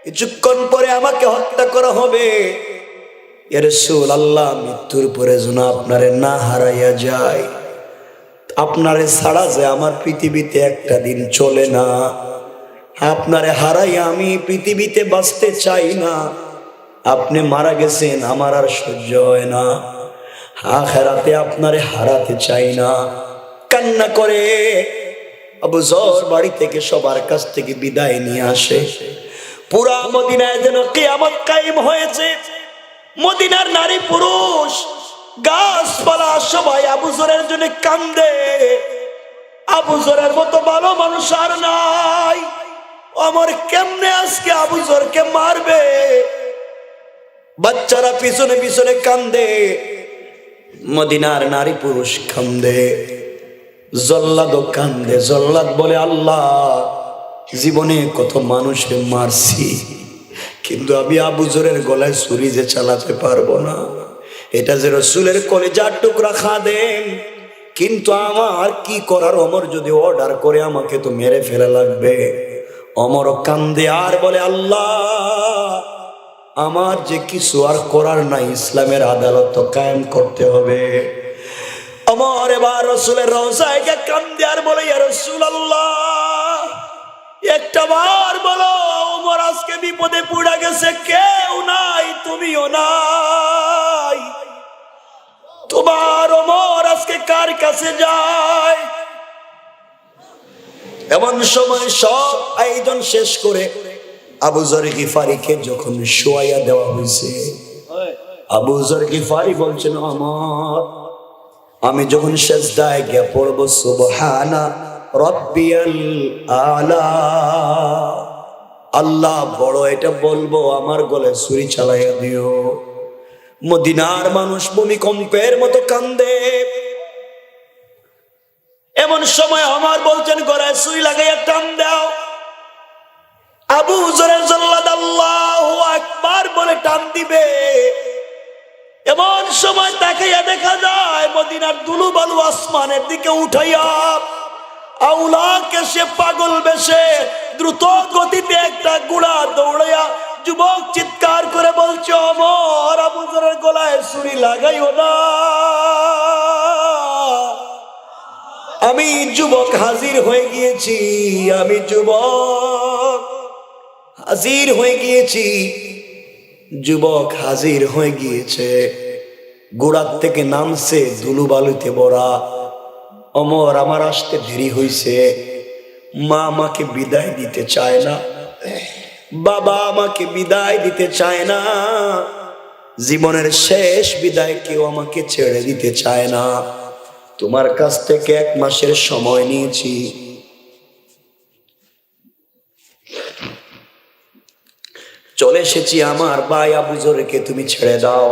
কিছুক্ষণ পরে আমাকে হত্যা করা হবে। ইয়া রাসূলুল্লাহ, মৃত্যুর পরে যেন আপনারে না হারাইয়া যায়, আপনারে ছাড়া যে আমার পৃথিবীতে একটা দিন চলে না, আপনারে হারাইয়া আমি পৃথিবীতে বাঁচতে চাই না। আপনি মারা গেছেন, আমার আর সহ্য হয় না, আখিরাতে আপনারে হারাতে চাই না। কান্না করে আবু যর বাড়ি থেকে সবার কাছ থেকে বিদায় নিয়ে আসে। পুরা মদিনায় যেন কিয়ামত কায়েম হয়েছে। মদিনার নারী পুরুষ গাছপালা সবাই আবু যরের জন্য কান্দে। আবু যরের মতো ভালো মানুষ আর নাই। আমার কেমনে আজকে আবু যরকে মারবে? বাচ্চারা পিছনে পিছনে কান্দে, মদিনার নারী পুরুষ কান্দে, জল্লাদও কান্দে। জল্লাদ বলে, আল্লাহ, জীবনে কত মানুষকে মারছি, কিন্তু আমি আবু যরের গলায় ছুরি যে চালাতে পারবো না। এটা যে রসুলের কলিজার টুকরা খাদেম, কিন্তু আমার কি করার? ওমর যদি অর্ডার করে আমাকে তো মেরে ফেলা লাগবে। ওমর কান্দে আর বলে, আল্লাহ, আমার যে কিছু আর করার নাই, ইসলামের আদালত তো কায়েম করতে হবে। ওমর এবার রসুলের রওজায় গিয়ে কান্দে আর বলে, ইয়া রাসূলুল্লাহ, একটা বার বলো, ওমর আজকে বিপদে পড়ে গেছে, কেউ নাই, তুমিও নাই, তোমার ওমর আজকে কার কাছে যায়? এমন সময় সব আয়োজন শেষ করে আবু যর গিফারিকে যখন শোয়াইয়া দেওয়া হয়েছে, আবু যর গিফারি বলছেন, ওমর, আমি যখন সেজদায় গিয়ে পড়ব সুবহানা রাব্বিয়াল আলা, আল্লাহ বড়, এটা বলবো, আমার গলায় ছুরি চালাইয়া দিও। মদিনার মানুষ ভূমিকম্পের মতো কান্দে। এমন সময় আমার বলছেন, গলায় ছুরি লাগাইয়া টান দাও। আবু যরের জল্লাদ আল্লাহু আকবার বলে টান দিবে। এমন সময় তাকাইয়া দেখা যায় মদিনার দুলু বালু আসমানের দিকে উঠাইয়া আউলাকে সে পাগল বেশে দ্রুত গতিতে একটা ঘোড়া দৌড়াইয়া যুবক চিৎকার করে বলছে, ওমর, আবু যরের গলায় ছুরি লাগাইও না। আমি যুবক হাজির হয়ে গিয়েছি, আমি যুবক হাজির হয়ে গিয়েছি। যুবক হাজির হয়ে গিয়েছে, গোড়ার থেকে নামছে ধুলো বালুতে ভরা। ওমর, আমার আসতে দেরি হয়েছে, মা আমাকে বিদায় দিতে চায় না, বাবা আমাকে বিদায় দিতে চায় না, জীবনের শেষ বিদায় কেউ আমাকে ছেড়ে দিতে চায় না। তোমার কাছ থেকে 1 মাসের সময় নিয়েছি, চলে এসেছি, আমার ভাই আবুজরকে তুমি ছেড়ে দাও।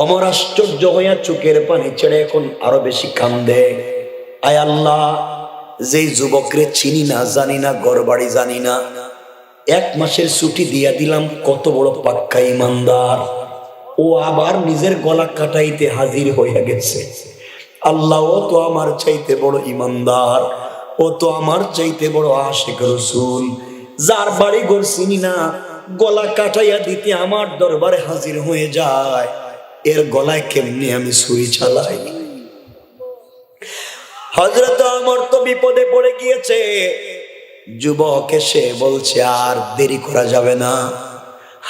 অমর আশ্চর্য হইয়া চোখের পানি ছেড়ে এখন আরো বেশি কান্দে। আয় আল্লাহ, যেই যুবকরে চিনি না, জানি না, ঘর বাড়ি জানি না, 1 মাসের ছুটি দিয়া দিলাম, কত বড় পাক্কা ইমানদার, ও আবার নিজের গলা কাটাইতে হাজির হইয়া গেছে। আল্লাহ, ও তো আমার চাইতে বড় ইমানদার, ও তো আমার চাইতে বড় আশিক রাসূল, যার বাড়ি ঘর চিনি না, গলা কাটাইয়া দিতে আমার দরবারে হাজির হয়ে যায়, এর গলায় কেমনি আমি ছুরি চালাই? হযরত ওমর তো বিপদে পড়ে গিয়েছে। যুবক এসে বলছে আর দেরি করা যাবে না।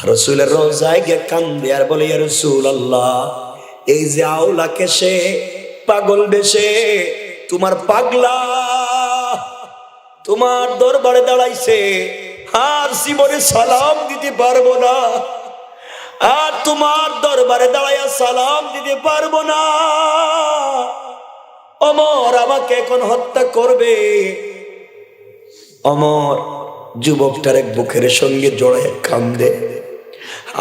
রাসূলের রওজায় গিয়ে কান্দে আর বলে, ইয়া রাসূলুল্লাহ, এই যে আওলাকে সে পাগল বেশে তোমার পাগলা তোমার দরবারে দাঁড়াইছে, আর জীবনে সালাম দিতে পারবো না, আর তোমার দরবারে দাঁড়াইয়া সালাম দিতে পারবো না। ওমর আমাকে এখন হত্যা করবে। ওমর যুবকটার এক বুকের সঙ্গে জড়ায় কান্দে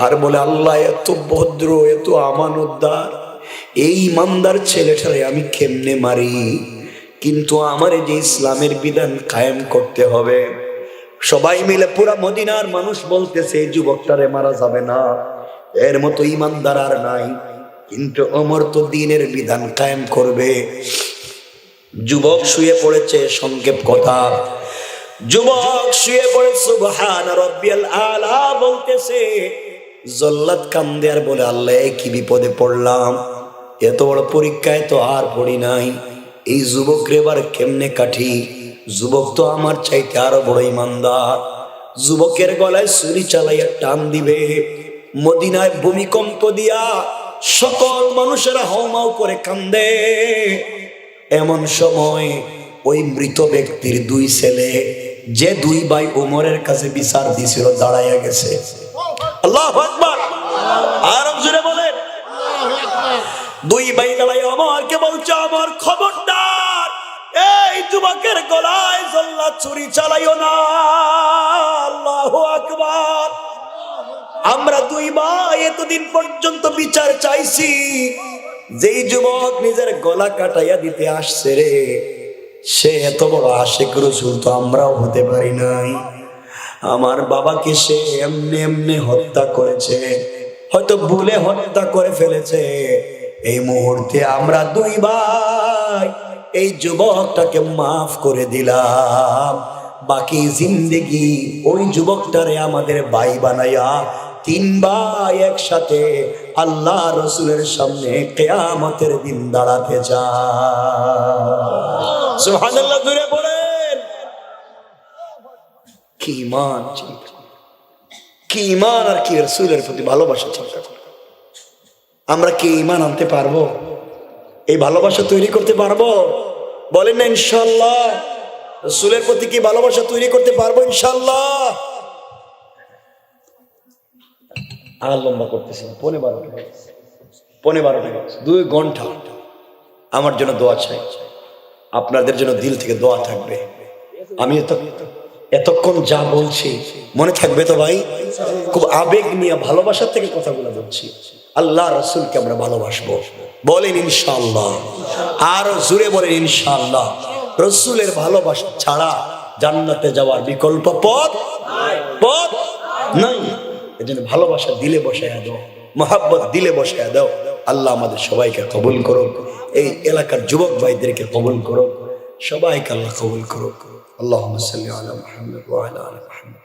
আর বলে, আল্লাহ, এত ভদ্র, এত আমানতদার, এই ইমানদার ছেলেটারে আমি কেমনে মারি? কিন্তু আমার এই যে ইসলামের বিধান কায়েম করতে হবে। সবাই মিলে পুরা মদিনার মানুষ বলতেছে এই যুবকটারে মারা যাবে না, এর মতো ইমানদার আর নাই। কিন্তু ওমর তো দ্বীনের বিধান কায়েম করবে। যুবক শুয়ে পড়েছে, সংক্ষেপ কথা, যুবক শুয়ে পড়ে সুবহান রাব্বিয়াল আলা বলতেছে। জল্লাদ কান্দে আর বলে, আল্লাহ, কি বিপদে পড়লাম, এত বড় পরীক্ষায় তো আর পড়ি নাই, এই যুবক রে এবার কেমনে কাটি? যুবক তো আমার চাইতে আরো বড় ইমানদার। যুবকের গলায় ছুরি চালাইয়া টান দিবে, মদিনায় ভূমিকম্প দিয়া সকল মানুষেরা হাউমাউ করে কান্দে। এমন সময় ওই মৃত ব্যক্তির 2 ছেলে, যে 2 ভাই ওমরের কাছে বিচার দিছিল, দাঁড়াইয়া গেছে। আল্লাহু আকবার, আর জোরে বলেন। 2 ভাই দাঁড়াইয়া ওমরকে বলছে, আমার খবরদার, এই যুবকের গলায় জল্লাদ ছুরি চালাইও না। আল্লাহু আকবার। আমরা 2 ভাই এতদিন পর্যন্ত বিচার চাইছি, যেই যুবক নিজের গলা কাটাইয়া দিতে আসছে রে, সে এত বড় আশিক রাসূল তো আমরাও হতে পারি নাই। আমার বাবাকে সে এমনি এমনি হত্যা করেছে, হয়তো ভুলে হত্যা করে ফেলেছে। এই মুহূর্তে আমরা 2 ভাই এই যুবকটাকে মাফ করে দিলাম। বাকি জিন্দেগি ওই যুবকটারে আমাদের ভাই বানাইয়া 3 ভাই একসাথে আল্লাহ রসুলের সামনে কিয়ামতের দিন দাঁড়াতে চায়। সুবহানাল্লাহ, জোরে বলেন। কি ঈমান, কি ঈমান আর কি রসুলের প্রতি ভালোবাসা চিন্তা করে। আমরা কি ঈমান আনতে পারবো? এই ভালোবাসা তৈরি করতে পারবো? বলেন না ইনশাআল্লাহ। রসুলের প্রতি কি ভালোবাসা তৈরি করতে পারবো ইনশাআল্লাহ? আর লম্বা করতেছি না, 12:15 2 ঘন্টা আমার জন্য দোয়া চাই, আপনাদের জন্য দিল থেকে দোয়া থাকবে। আমি এতক্ষণ যা বলছি মনে থাকবে তো ভাই? খুব আবেগ নিয়ে ভালোবাসার থেকে কথাগুলো বলছি। আল্লাহ রসুলকে আমরা ভালোবাসবো, বলেন ইনশাআল্লাহ। আর জোরে বলেন ইনশাআল্লাহ। রসুলের ভালোবাসা ছাড়া জান্নাতে যাওয়ার বিকল্প পথ নাই। এজন্য ভালোবাসা দিলে বসায়া দাও, মহাব্বত দিলে বসায়া দাও। আল্লাহ আমাদের সবাইকে কবুল করুক, এই এলাকার যুবক ভাইদেরকে কবুল করুক, সবাইকে আল্লাহ কবুল করুক। আল্লাহুম্মা সাল্লি আলা মুহাম্মাদ ওয়া আলা আলি মুহাম্মাদ।